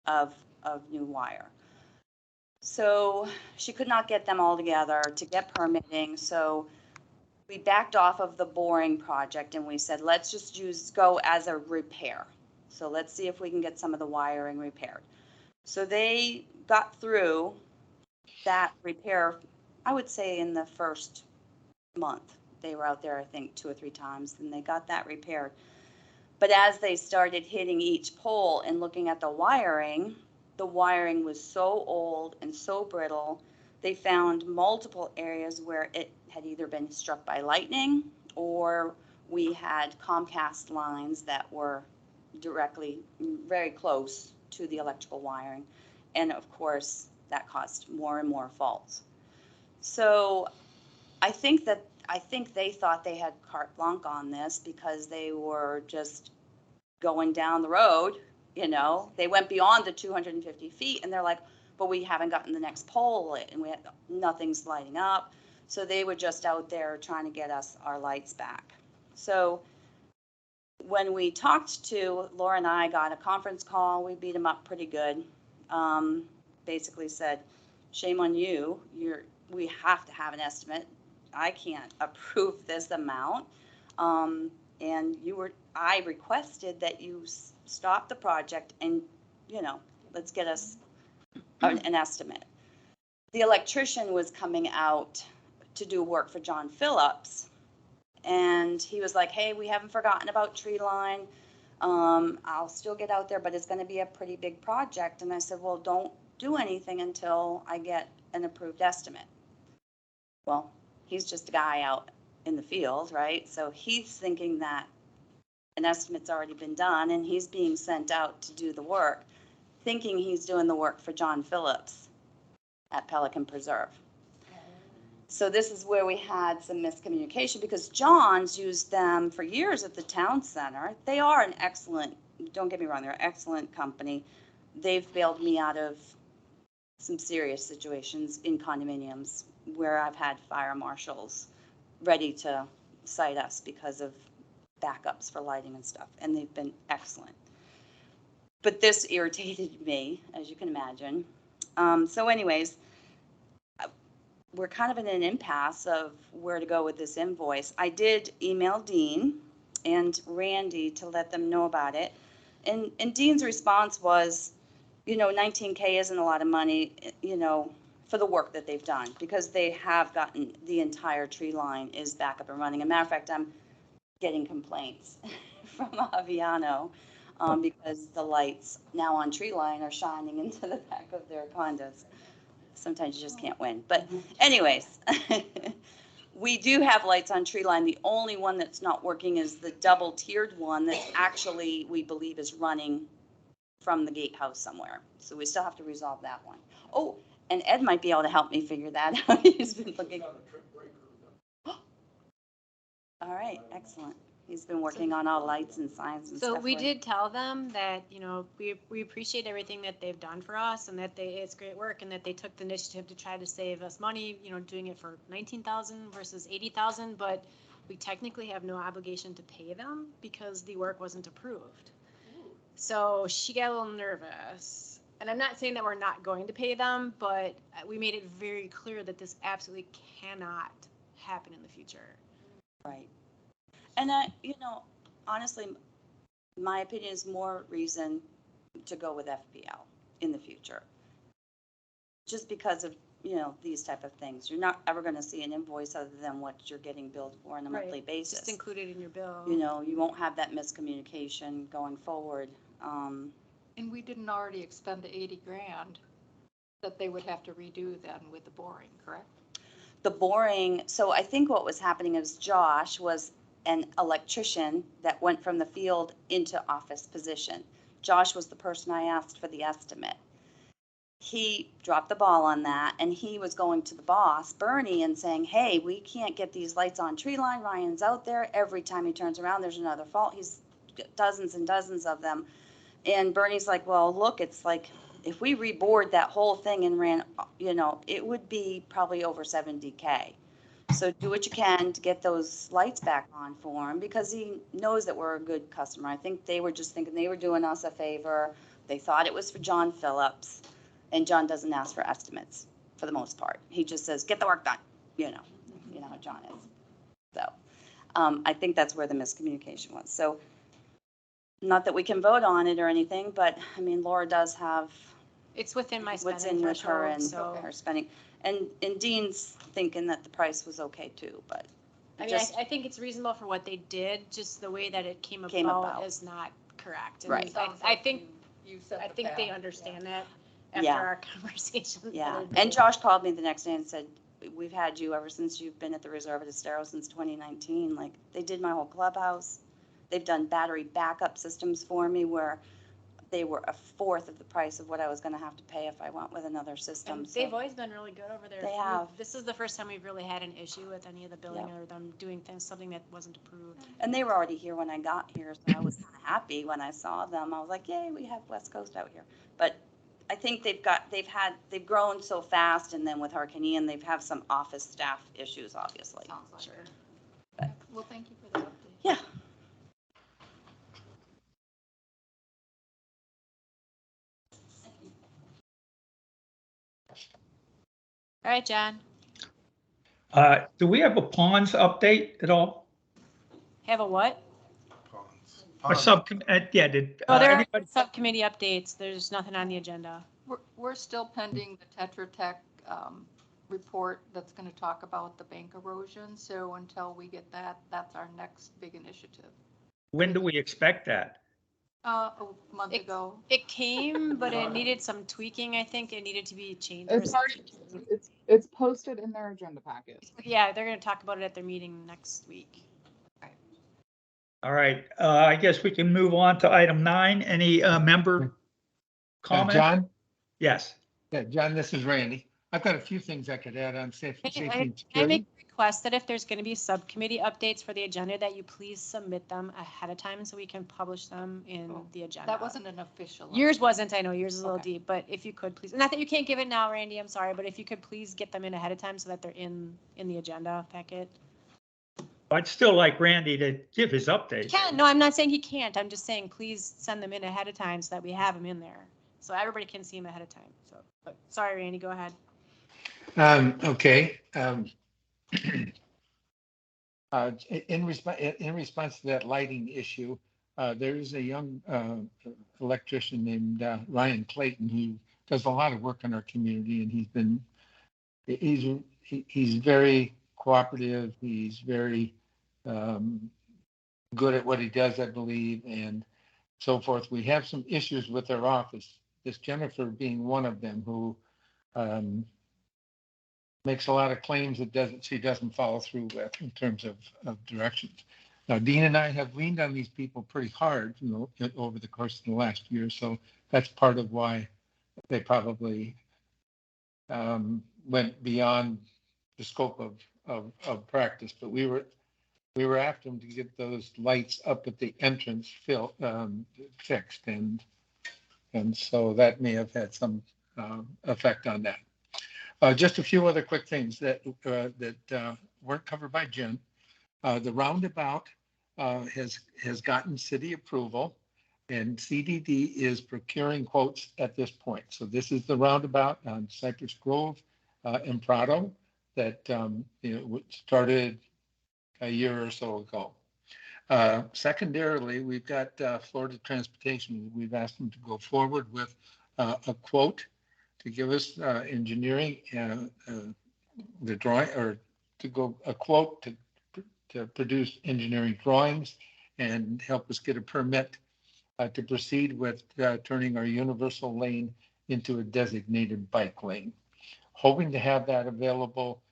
I: of new wire. So she could not get them all together to get permitting. So we backed off of the boring project and we said, let's just go as a repair. So let's see if we can get some of the wiring repaired. So they got through that repair, I would say in the first month. They were out there, I think, 2 or 3 times, and they got that repaired. But as they started hitting each pole and looking at the wiring was so old and so brittle. They found multiple areas where it had either been struck by lightning, or we had Comcast lines that were directly very close to the electrical wiring. And of course, that caused more and more faults. So I think they thought they had carte blanche on this because they were just going down the road, you know. They went beyond the 250 feet and they're like, but we haven't gotten the next pole lit and nothing's lighting up. So they were just out there trying to get us our lights back. So when we talked to, Laura and I got a conference call, we beat them up pretty good. Basically said, shame on you, we have to have an estimate. I can't approve this amount. And I requested that you stop the project and, you know, let's get us an estimate. The electrician was coming out to do work for John Phillips. And he was like, hey, we haven't forgotten about tree line. I'll still get out there, but it's going to be a pretty big project. And I said, well, don't do anything until I get an approved estimate. Well, he's just a guy out in the field, right? So he's thinking that an estimate's already been done and he's being sent out to do the work, thinking he's doing the work for John Phillips at Pelican Preserve. So this is where we had some miscommunication, because John's used them for years at the town center. They are an excellent, don't get me wrong, they're an excellent company. They've bailed me out of some serious situations in condominiums where I've had fire marshals ready to cite us because of backups for lighting and stuff, and they've been excellent. But this irritated me, as you can imagine. So anyways, we're kind of in an impasse of where to go with this invoice. I did email Dean and Randy to let them know about it. And Dean's response was, you know, 19K isn't a lot of money, you know, for the work that they've done, because they have gotten the entire tree line is back up and running. As a matter of fact, I'm getting complaints from Aviano because the lights now on tree line are shining into the back of their condos. Sometimes you just can't win. But anyways, we do have lights on tree line. The only one that's not working is the double tiered one that actually we believe is running from the gatehouse somewhere. So we still have to resolve that one. Oh, and Ed might be able to help me figure that out. He's been looking. All right, excellent. He's been working on all lights and signs and stuff.
A: So we did tell them that, you know, we appreciate everything that they've done for us and that it's great work and that they took the initiative to try to save us money, you know, doing it for $19,000 versus $80,000, but we technically have no obligation to pay them because the work wasn't approved. So she got a little nervous. And I'm not saying that we're not going to pay them, but we made it very clear that this absolutely cannot happen in the future.
I: Right. And you know, honestly, my opinion is more reason to go with FPL in the future. Just because of, you know, these type of things. You're not ever going to see an invoice other than what you're getting billed for on a monthly basis.
A: Just included in your bill.
I: You know, you won't have that miscommunication going forward.
D: And we didn't already expend the 80 grand that they would have to redo then with the boring, correct?
I: The boring, so I think what was happening is Josh was an electrician that went from the field into office position. Josh was the person I asked for the estimate. He dropped the ball on that, and he was going to the boss, Bernie, and saying, hey, we can't get these lights on tree line. Ryan's out there. Every time he turns around, there's another fault. He's got dozens and dozens of them. And Bernie's like, well, look, it's like, if we reboard that whole thing and ran, it would be probably over 70K. So do what you can to get those lights back on for him, because he knows that we're a good customer. I think they were just thinking they were doing us a favor. They thought it was for John Phillips, and John doesn't ask for estimates for the most part. He just says, get the work done. You know how John is. So I think that's where the miscommunication was. So not that we can vote on it or anything, but I mean, Laura does have
A: It's within my
I: what's
A: spending
I: in with her
A: threshold,
I: and
A: so.
I: her spending. And Dean's thinking that the price was okay too, but
A: I mean,
I: just,
A: I think it's reasonable for what they did, just the way that it came
I: Came
A: about
I: about.
A: is not correct. And
I: Right.
A: I think,
D: You said
A: I
D: the
A: think they
D: path,
A: understand
D: yeah.
A: that after
I: Yeah.
A: our conversation. the
I: yeah.
A: other
I: And
A: day.
I: Josh called me the next day and said, we've had you ever since you've been at the Reserve at Estero since 2019. Like, they did my whole clubhouse. They've done battery backup systems for me where they were a fourth of the price of what I was gonna have to pay if I went with another system.
A: And
I: So
A: they've always been really good over there.
I: They have.
A: This is the first time we've really had an issue with any of the billing
I: Yep.
A: or them doing things, something that wasn't approved.
I: And they were already here when I got here, so I was kind of happy when I saw them. I was like, yay, we have West Coast out here. But I think they've grown so fast, and then with Hurricane Ian, they've had some office staff issues, obviously.
D: Sounds like
A: Sure.
D: it. Well, thank you for the update.
I: Yeah.
A: All right, John,
B: Do we have a ponds update at all?
A: have a what?
E: Ponds.
B: A
E: Ponds.
B: yeah, did
A: Oh, there are
B: anybody?
A: subcommittee updates. There's nothing on the agenda.
D: We're still pending the Tetra Tech report that's going to talk about the bank erosion. So until we get that, that's our next big initiative.
B: When do we expect that?
D: A month
A: It-
D: ago.
A: It came, but it needed some tweaking. I think it needed to be changed.
G: It's already, it's posted in their agenda packet.
A: Yeah, they're gonna talk about it at their meeting next week.
B: All right, I guess we can move on to item 9. Any member comment?
F: John?
B: Yes.
F: Yeah, John, this is Randy. I've got a few things I could add on safety and
A: I
F: security.
A: make a request that if there's gonna be subcommittee updates for the agenda, that you please submit them ahead of time so we can publish them in
D: Oh,
A: the agenda.
D: That wasn't an official.
A: Yours
D: update.
A: wasn't, I know, yours is a little
D: Okay.
A: deep, but if you could please, not that you can't give it now, Randy, I'm sorry, but if you could please get them in ahead of time so that they're in the agenda packet.
B: I'd still like Randy to give his update.
A: No, I'm not saying he can't, I'm just saying, please send them in ahead of time so that we have them in there, so everybody can see them ahead of time, so, but, sorry, Randy, go ahead.
F: Okay. In response to that lighting issue, there is a young electrician named Ryan Clayton who does a lot of work in our community, and he's very cooperative. He's very good at what he does, I believe, and so forth. We have some issues with our office. This Jennifer being one of them, who makes a lot of claims that she doesn't follow through with in terms of directions. Now, Dean and I have leaned on these people pretty hard, over the course of the last year. So that's part of why they probably went beyond the scope of practice. But we were after them to get those lights up at the entrance fixed, and so that may have had some effect on that. Just a few other quick things that weren't covered by Jen. The roundabout has gotten city approval, and CDD is procuring quotes at this point. So this is the roundabout on Cypress Grove and Prado that started a year or so ago. Secondarily, we've got Florida Transportation. We've asked them to go forward with a quote to give us engineering, the drawing, or to go a quote to produce engineering drawings and help us get a permit to proceed with turning our universal lane into a designated bike lane. Hoping to have that available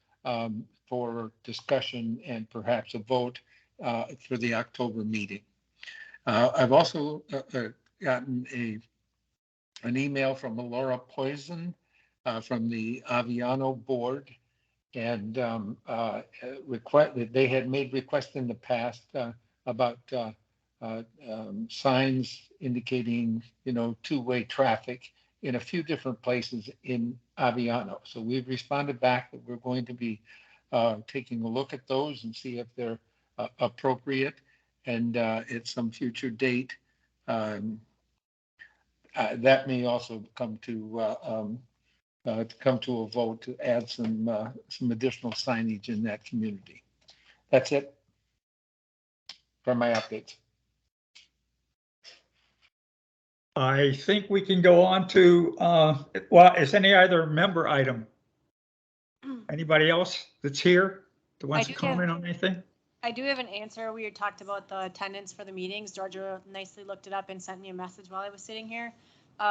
F: for discussion and perhaps a vote for the October meeting. I've also gotten an email from Laura Poison from the Aviano board, and they had made requests in the past about signs indicating, two-way traffic in a few different places in Aviano. So we've responded back that we're going to be taking a look at those and see if they're appropriate, and at some future date, that may also come to a vote to add some additional signage in that community. That's it for my updates.
B: I think we can go on to, well, is any other member item? Anybody else that's here that wants to comment on anything?
A: I do have an answer. We had talked about the attendance for the meetings. Georgia nicely looked it up and sent me a message while I was sitting here.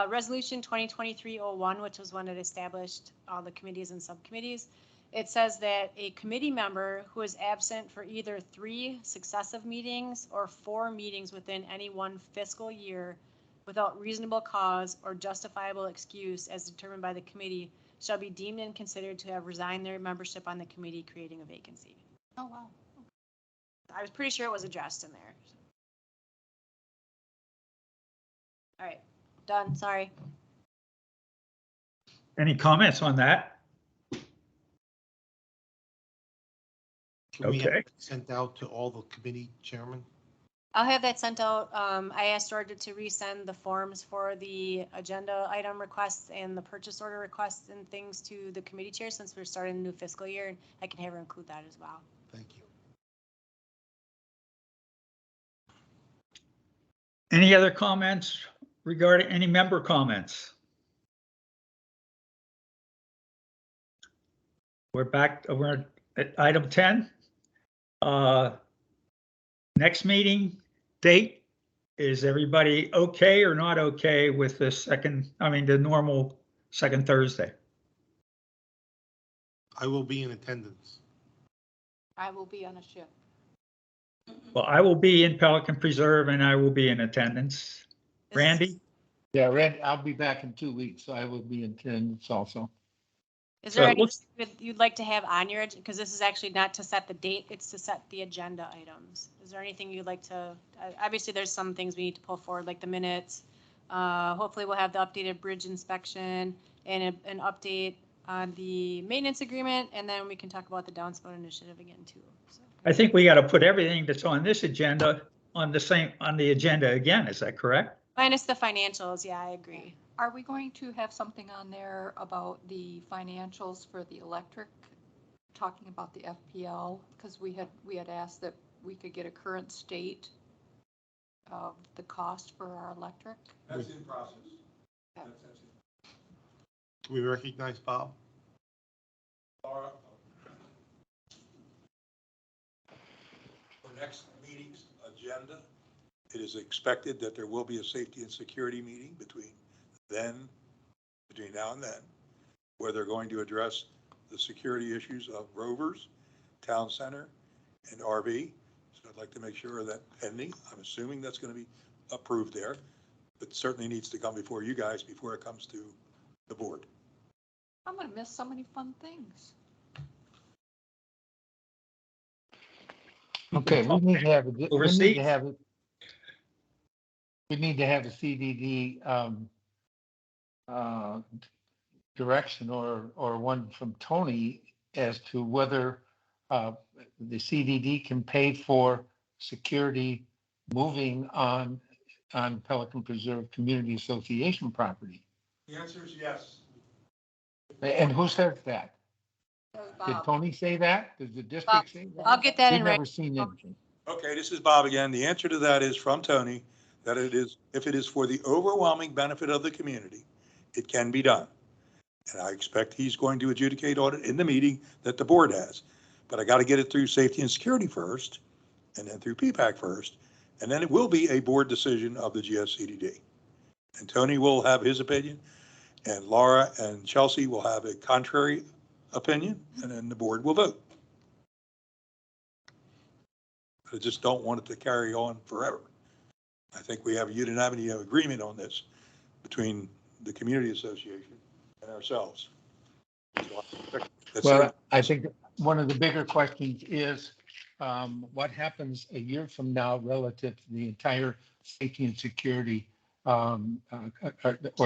A: Resolution 2023-01, which was one that established all the committees and subcommittees. It says that a committee member who is absent for either 3 successive meetings or 4 meetings within any one fiscal year without reasonable cause or justifiable excuse as determined by the committee shall be deemed and considered to have resigned their membership on the committee, creating a vacancy.
D: Oh, wow.
A: I was pretty sure it was addressed in there. All right, done, sorry.
B: Any comments on that?
E: Can we have
B: Okay.
E: it sent out to all the committee chairmen?
A: I'll have that sent out. I asked Georgia to resend the forms for the agenda item requests and the purchase order requests and things to the committee chair since we're starting a new fiscal year. And I can have her include that as well.
E: Thank you.
B: Any other comments regarding any member comments? We're back over at item 10. Next meeting date, is everybody okay or not okay with the normal second Thursday?
E: I will be in attendance.
D: I will be on a ship.
B: Well, I will be in Pelican Preserve and I will be in attendance.
A: This
B: Randy?
F: Yeah, Randy, I'll be back in 2 weeks, so I will be in attendance also.
A: Is
B: So
A: there
B: it
A: anything
B: looks-
A: you'd like to have on your, because this is actually not to set the date, it's to set the agenda items. Is there anything you'd like to, obviously there's some things we need to pull forward, like the minutes. Hopefully we'll have the updated bridge inspection and an update on the maintenance agreement, and then we can talk about the downspout initiative again too. So.
B: I think we got to put everything that's on this agenda on the agenda again. Is that correct?
A: Minus the financials, yeah, I agree.
D: Are we going to have something on there about the financials for the electric, talking about the FPL? Because we had asked that we could get a current state of the cost for our electric.
H: That's in process. That's
E: Do we recognize Bob?
H: Laura, for next meeting's agenda, it is expected that there will be a safety and security meeting between now and then, where they're going to address the security issues of Rovers, Town Center, and RV. So I'd like to make sure that pending, I'm assuming that's going to be approved there, but certainly needs to come before you guys before it comes to the board.
D: I'm going to miss so many fun things.
F: Okay, we need to have
B: Overseas?
F: we need to have a CDD direction or one from Tony as to whether the CDD can pay for security moving on Pelican Preserve Community Association property.
H: The answer is yes.
F: And who says that?
D: That was
F: Did
D: Bob.
F: Tony say that? Does the
A: Bob,
F: district say that?
A: I'll get that
F: We've
A: in
F: never
A: writing.
F: seen anything.
H: Okay, this is Bob again. The answer to that is from Tony, that it is, if it is for the overwhelming benefit of the community, it can be done. And I expect he's going to adjudicate on it in the meeting that the board has. But I got to get it through safety and security first, and then through PPAC first, And then it will be a board decision of the GSCDD. And Tony will have his opinion, and Laura and Chelsea will have a contrary opinion, and then the board will vote. I just don't want it to carry on forever. I think we have a unanimity of agreement on this between the community association and ourselves.
F: Well, I think one of the bigger questions is what happens a year from now relative to the entire safety and security or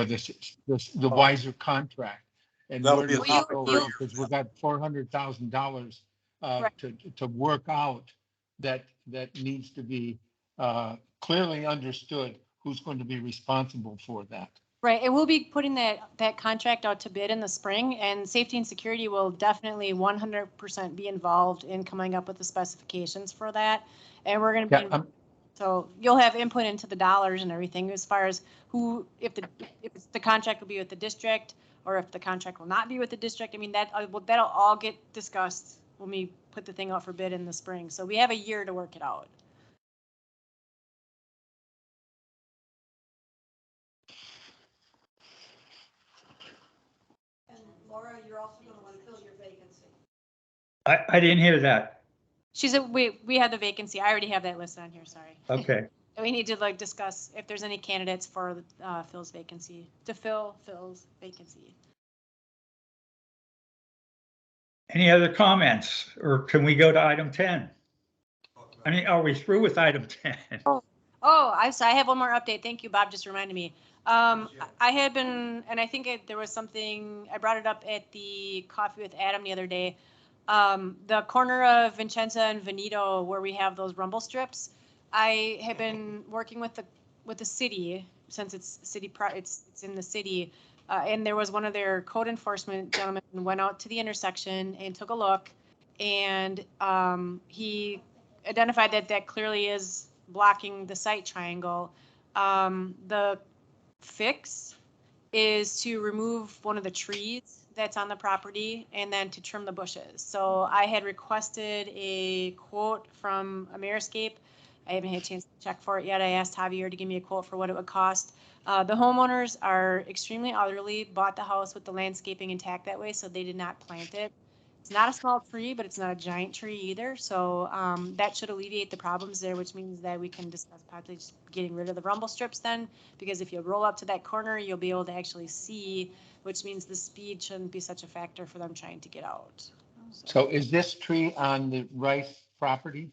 F: the wiser contract. And
H: That'll
F: where
H: be a
F: does it
H: topic
F: go?
H: for a year
F: Because
H: from
F: we've got $400,000
A: Right.
F: to work out that needs to be clearly understood who's going to be responsible for that.
A: Right, and we'll be putting that contract out to bid in the spring, and safety and security will definitely 100% be involved in coming up with the specifications for that. And we're gonna be, so you'll have input into the dollars and everything as far as who, if the contract will be with the district, or if the contract will not be with the district. I mean, that'll all get discussed when we put the thing out for bid in the spring. So we have a year to work it out.
C: And Laura, you're also going to want to fill your vacancy.
B: I didn't hear that.
A: She said, we had the vacancy. I already have that listed on here, sorry.
B: Okay.
A: We need to like discuss if there's any candidates for Phil's vacancy, to fill Phil's vacancy.
B: Any other comments, or can we go to item 10? I mean, are we through with item 10?
A: Oh, I have one more update. Thank you, Bob, just reminded me. I had been, and I think there was something, I brought it up at the Coffee with Adam the other day. The corner of Vincenza and Veneto where we have those rumble strips. I have been working with the city since it's it's in the city, and there was one of their code enforcement gentlemen went out to the intersection and took a look, and he identified that clearly is blocking the sight triangle. The fix is to remove one of the trees that's on the property and then to trim the bushes. So I had requested a quote from Ameriscape. I haven't had a chance to check for it yet. I asked Javier to give me a quote for what it would cost. The homeowners are extremely elderly, bought the house with the landscaping intact that way, so they did not plant it. It's not a small tree, but it's not a giant tree either. So that should alleviate the problems there, which means that we can discuss possibly just getting rid of the rumble strips then, because if you roll up to that corner, you'll be able to actually see, which means the speed shouldn't be such a factor for them trying to get out.
F: So is this tree on the Rice property?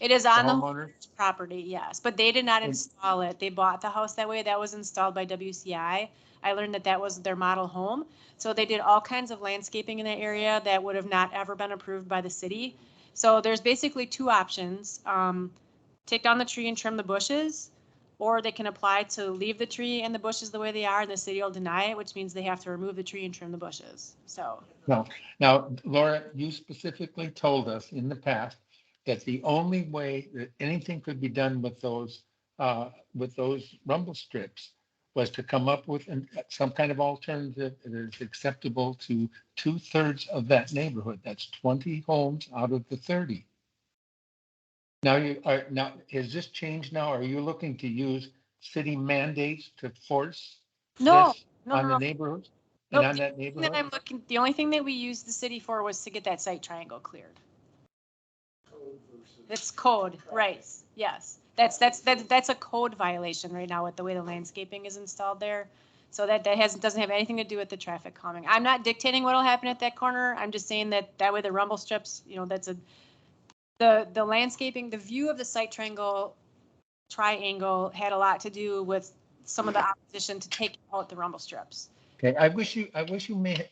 A: It is on the
F: homeowner?
A: property, yes, but they did not install it. They bought the house that way. That was installed by WCI. I learned that was their model home. So they did all kinds of landscaping in that area that would have not ever been approved by the city. So there's basically two options. Take down the tree and trim the bushes, or they can apply to leave the tree and the bushes the way they are, and the city will deny it, which means they have to remove the tree and trim the bushes. So.
F: No. Now, Laura, you specifically told us in the past that the only way that anything could be done with those rumble strips was to come up with some kind of alternative that is acceptable to 2/3 of that neighborhood. That's 20 homes out of the 30. Now, is this changed now? Are you looking to use city mandates to force
A: No,
F: this
A: no,
F: on
A: no,
F: the
A: no.
F: neighborhood
A: Nope,
F: and on that neighborhood?
A: the only thing that we used the city for was to get that site triangle cleared. It's code, right? Yes, that's a code violation right now with the way the landscaping is installed there. So that doesn't have anything to do with the traffic calming. I'm not dictating what'll happen at that corner. I'm just saying that way the rumble strips, the landscaping, the view of the site triangle had a lot to do with some of the opposition to take out the rumble strips.
F: Okay, I wish you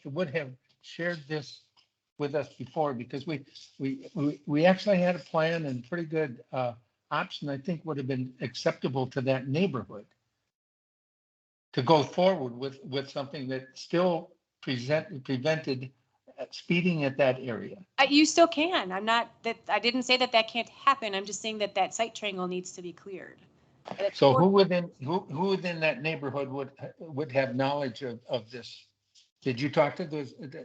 F: would have shared this with us before, because we actually had a plan and pretty good option, I think would have been acceptable to that neighborhood to go forward with something that still prevented speeding at that area.
A: You still can. I didn't say that can't happen. I'm just saying that site triangle needs to be cleared.
F: So who within that neighborhood would have knowledge of this? Did you talk to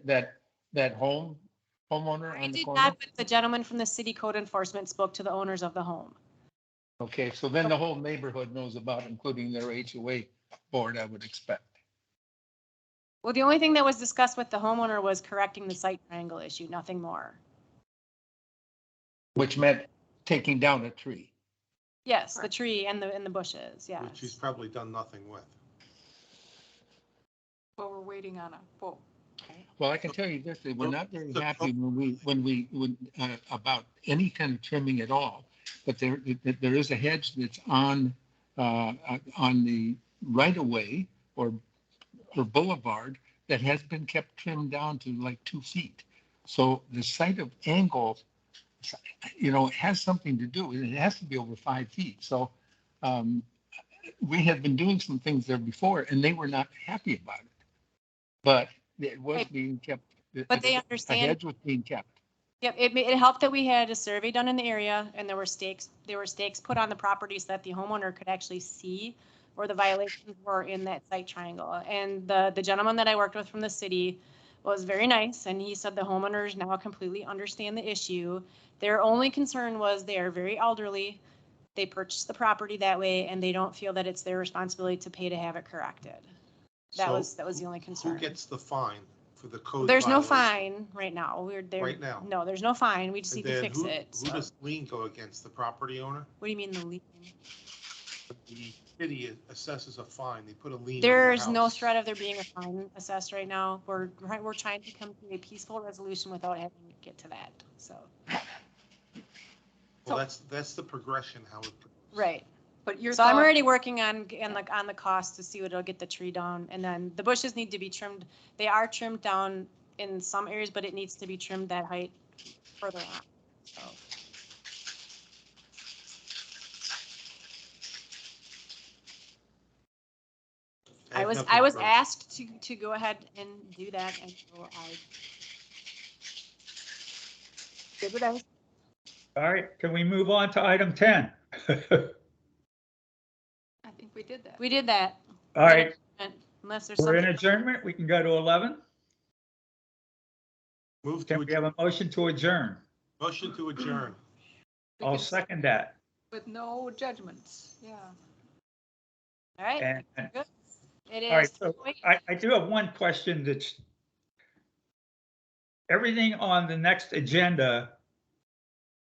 F: that homeowner
A: I
F: on the
A: did
F: corner?
A: not, but the gentleman from the city code enforcement spoke to the owners of the home.
F: Okay, so then the whole neighborhood knows about it, including their HOA board, I would expect.
A: Well, the only thing that was discussed with the homeowner was correcting the site triangle issue, nothing more.
F: Which meant taking down a tree.
A: Yes, the tree and the bushes, yeah.
E: Which he's probably done nothing with.
D: Well, we're waiting on a vote.
F: Well, I can tell you this, that we're not very happy when about any kind of trimming at all. But there is a hedge that's on the right of way or boulevard that has been kept trimmed down to like 2 feet. So the site of angle, you know, it has something to do. It has to be over 5 feet. So we had been doing some things there before and they were not happy about it. But it was
A: Right.
F: being kept.
A: But they
F: A
A: understand.
F: hedge was being kept.
A: Yep, it helped that we had a survey done in the area and there were stakes put on the property so that the homeowner could actually see where the violations were in that site triangle. And the gentleman that I worked with from the city was very nice and he said the homeowners now completely understand the issue. Their only concern was they are very elderly. They purchased the property that way and they don't feel that it's their responsibility to pay to have it corrected. That was the only concern.
E: Who gets the fine for the code
A: There's no
E: violation?
A: fine right now. We're there.
E: Right now?
A: No, there's no fine. We just
E: And
A: need to
E: then
A: fix it.
E: Who
A: So.
E: does lien go against? The property owner?
A: What do you mean the lien?
E: The city assesses a fine. They put a lien on the
A: There's no
E: house.
A: threat of there being a fine assessed right now. We're trying to come to a peaceful resolution without having to get to that. So.
E: Well, that's the progression, how it.
A: Right.
D: But your
A: So I'm
D: thought-
A: already working on the cost to see what it'll get the tree down, and then the bushes need to be trimmed. They are trimmed down in some areas, but it needs to be trimmed that height further on. So. I was asked to go ahead and do that, and so I did what I was.
B: All right, can we move on to item 10?
D: I think we did that.
A: We did that.
B: All right,
A: Unless there's
B: we're in
A: something.
B: adjournment. We can go to 11.
E: Move
B: Can
E: to
B: we have a motion to adjourn?
E: motion to adjourn.
D: We
B: I'll
D: can-
B: second that.
D: With no judgments, yeah.
A: All right.
B: And,
A: Good. It is.
B: all right, so
A: Wait,
B: I do have one question that's everything on the next agenda,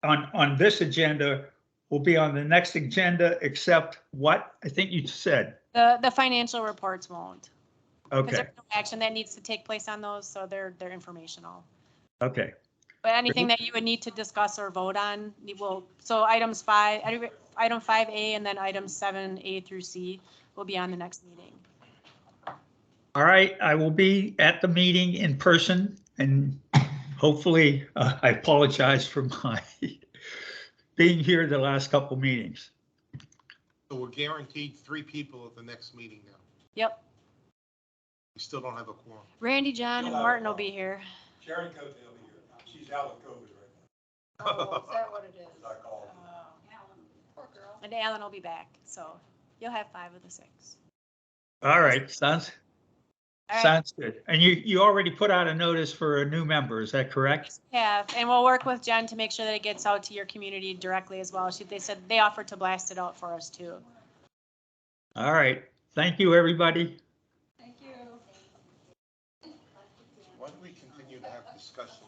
B: on this agenda will be on the next agenda except what I think you said.
A: the financial reports won't. Because
B: Okay,
A: there's no action that needs to take place on those, so they're informational.
B: okay.
A: But anything that you would need to discuss or vote on, you will, so item 5A and then items 7A through C will be on the next meeting.
B: All right, I will be at the meeting in person and hopefully, I apologize for my being here the last couple meetings.
E: So we're guaranteed 3 people at the next meeting now.
A: Yep.
E: We still don't have a quorum.
A: Randy, John, and Martin will be here.
H: Sharon Cote will be here. She's out with COVID right
D: Oh, is that what it is?
H: now. I called.
D: Poor girl.
A: And Alan will be back, so you'll have 5 of the 6.
B: All right, sounds
A: All right.
B: sounds good. And you already put out a notice for a new member, is that correct?
A: Yeah, and we'll work with Jen to make sure that it gets out to your community directly as well. They said they offered to blast it out for us too.
B: All right, thank you, everybody.
D: Thank you.
E: Why don't we continue to have discussion?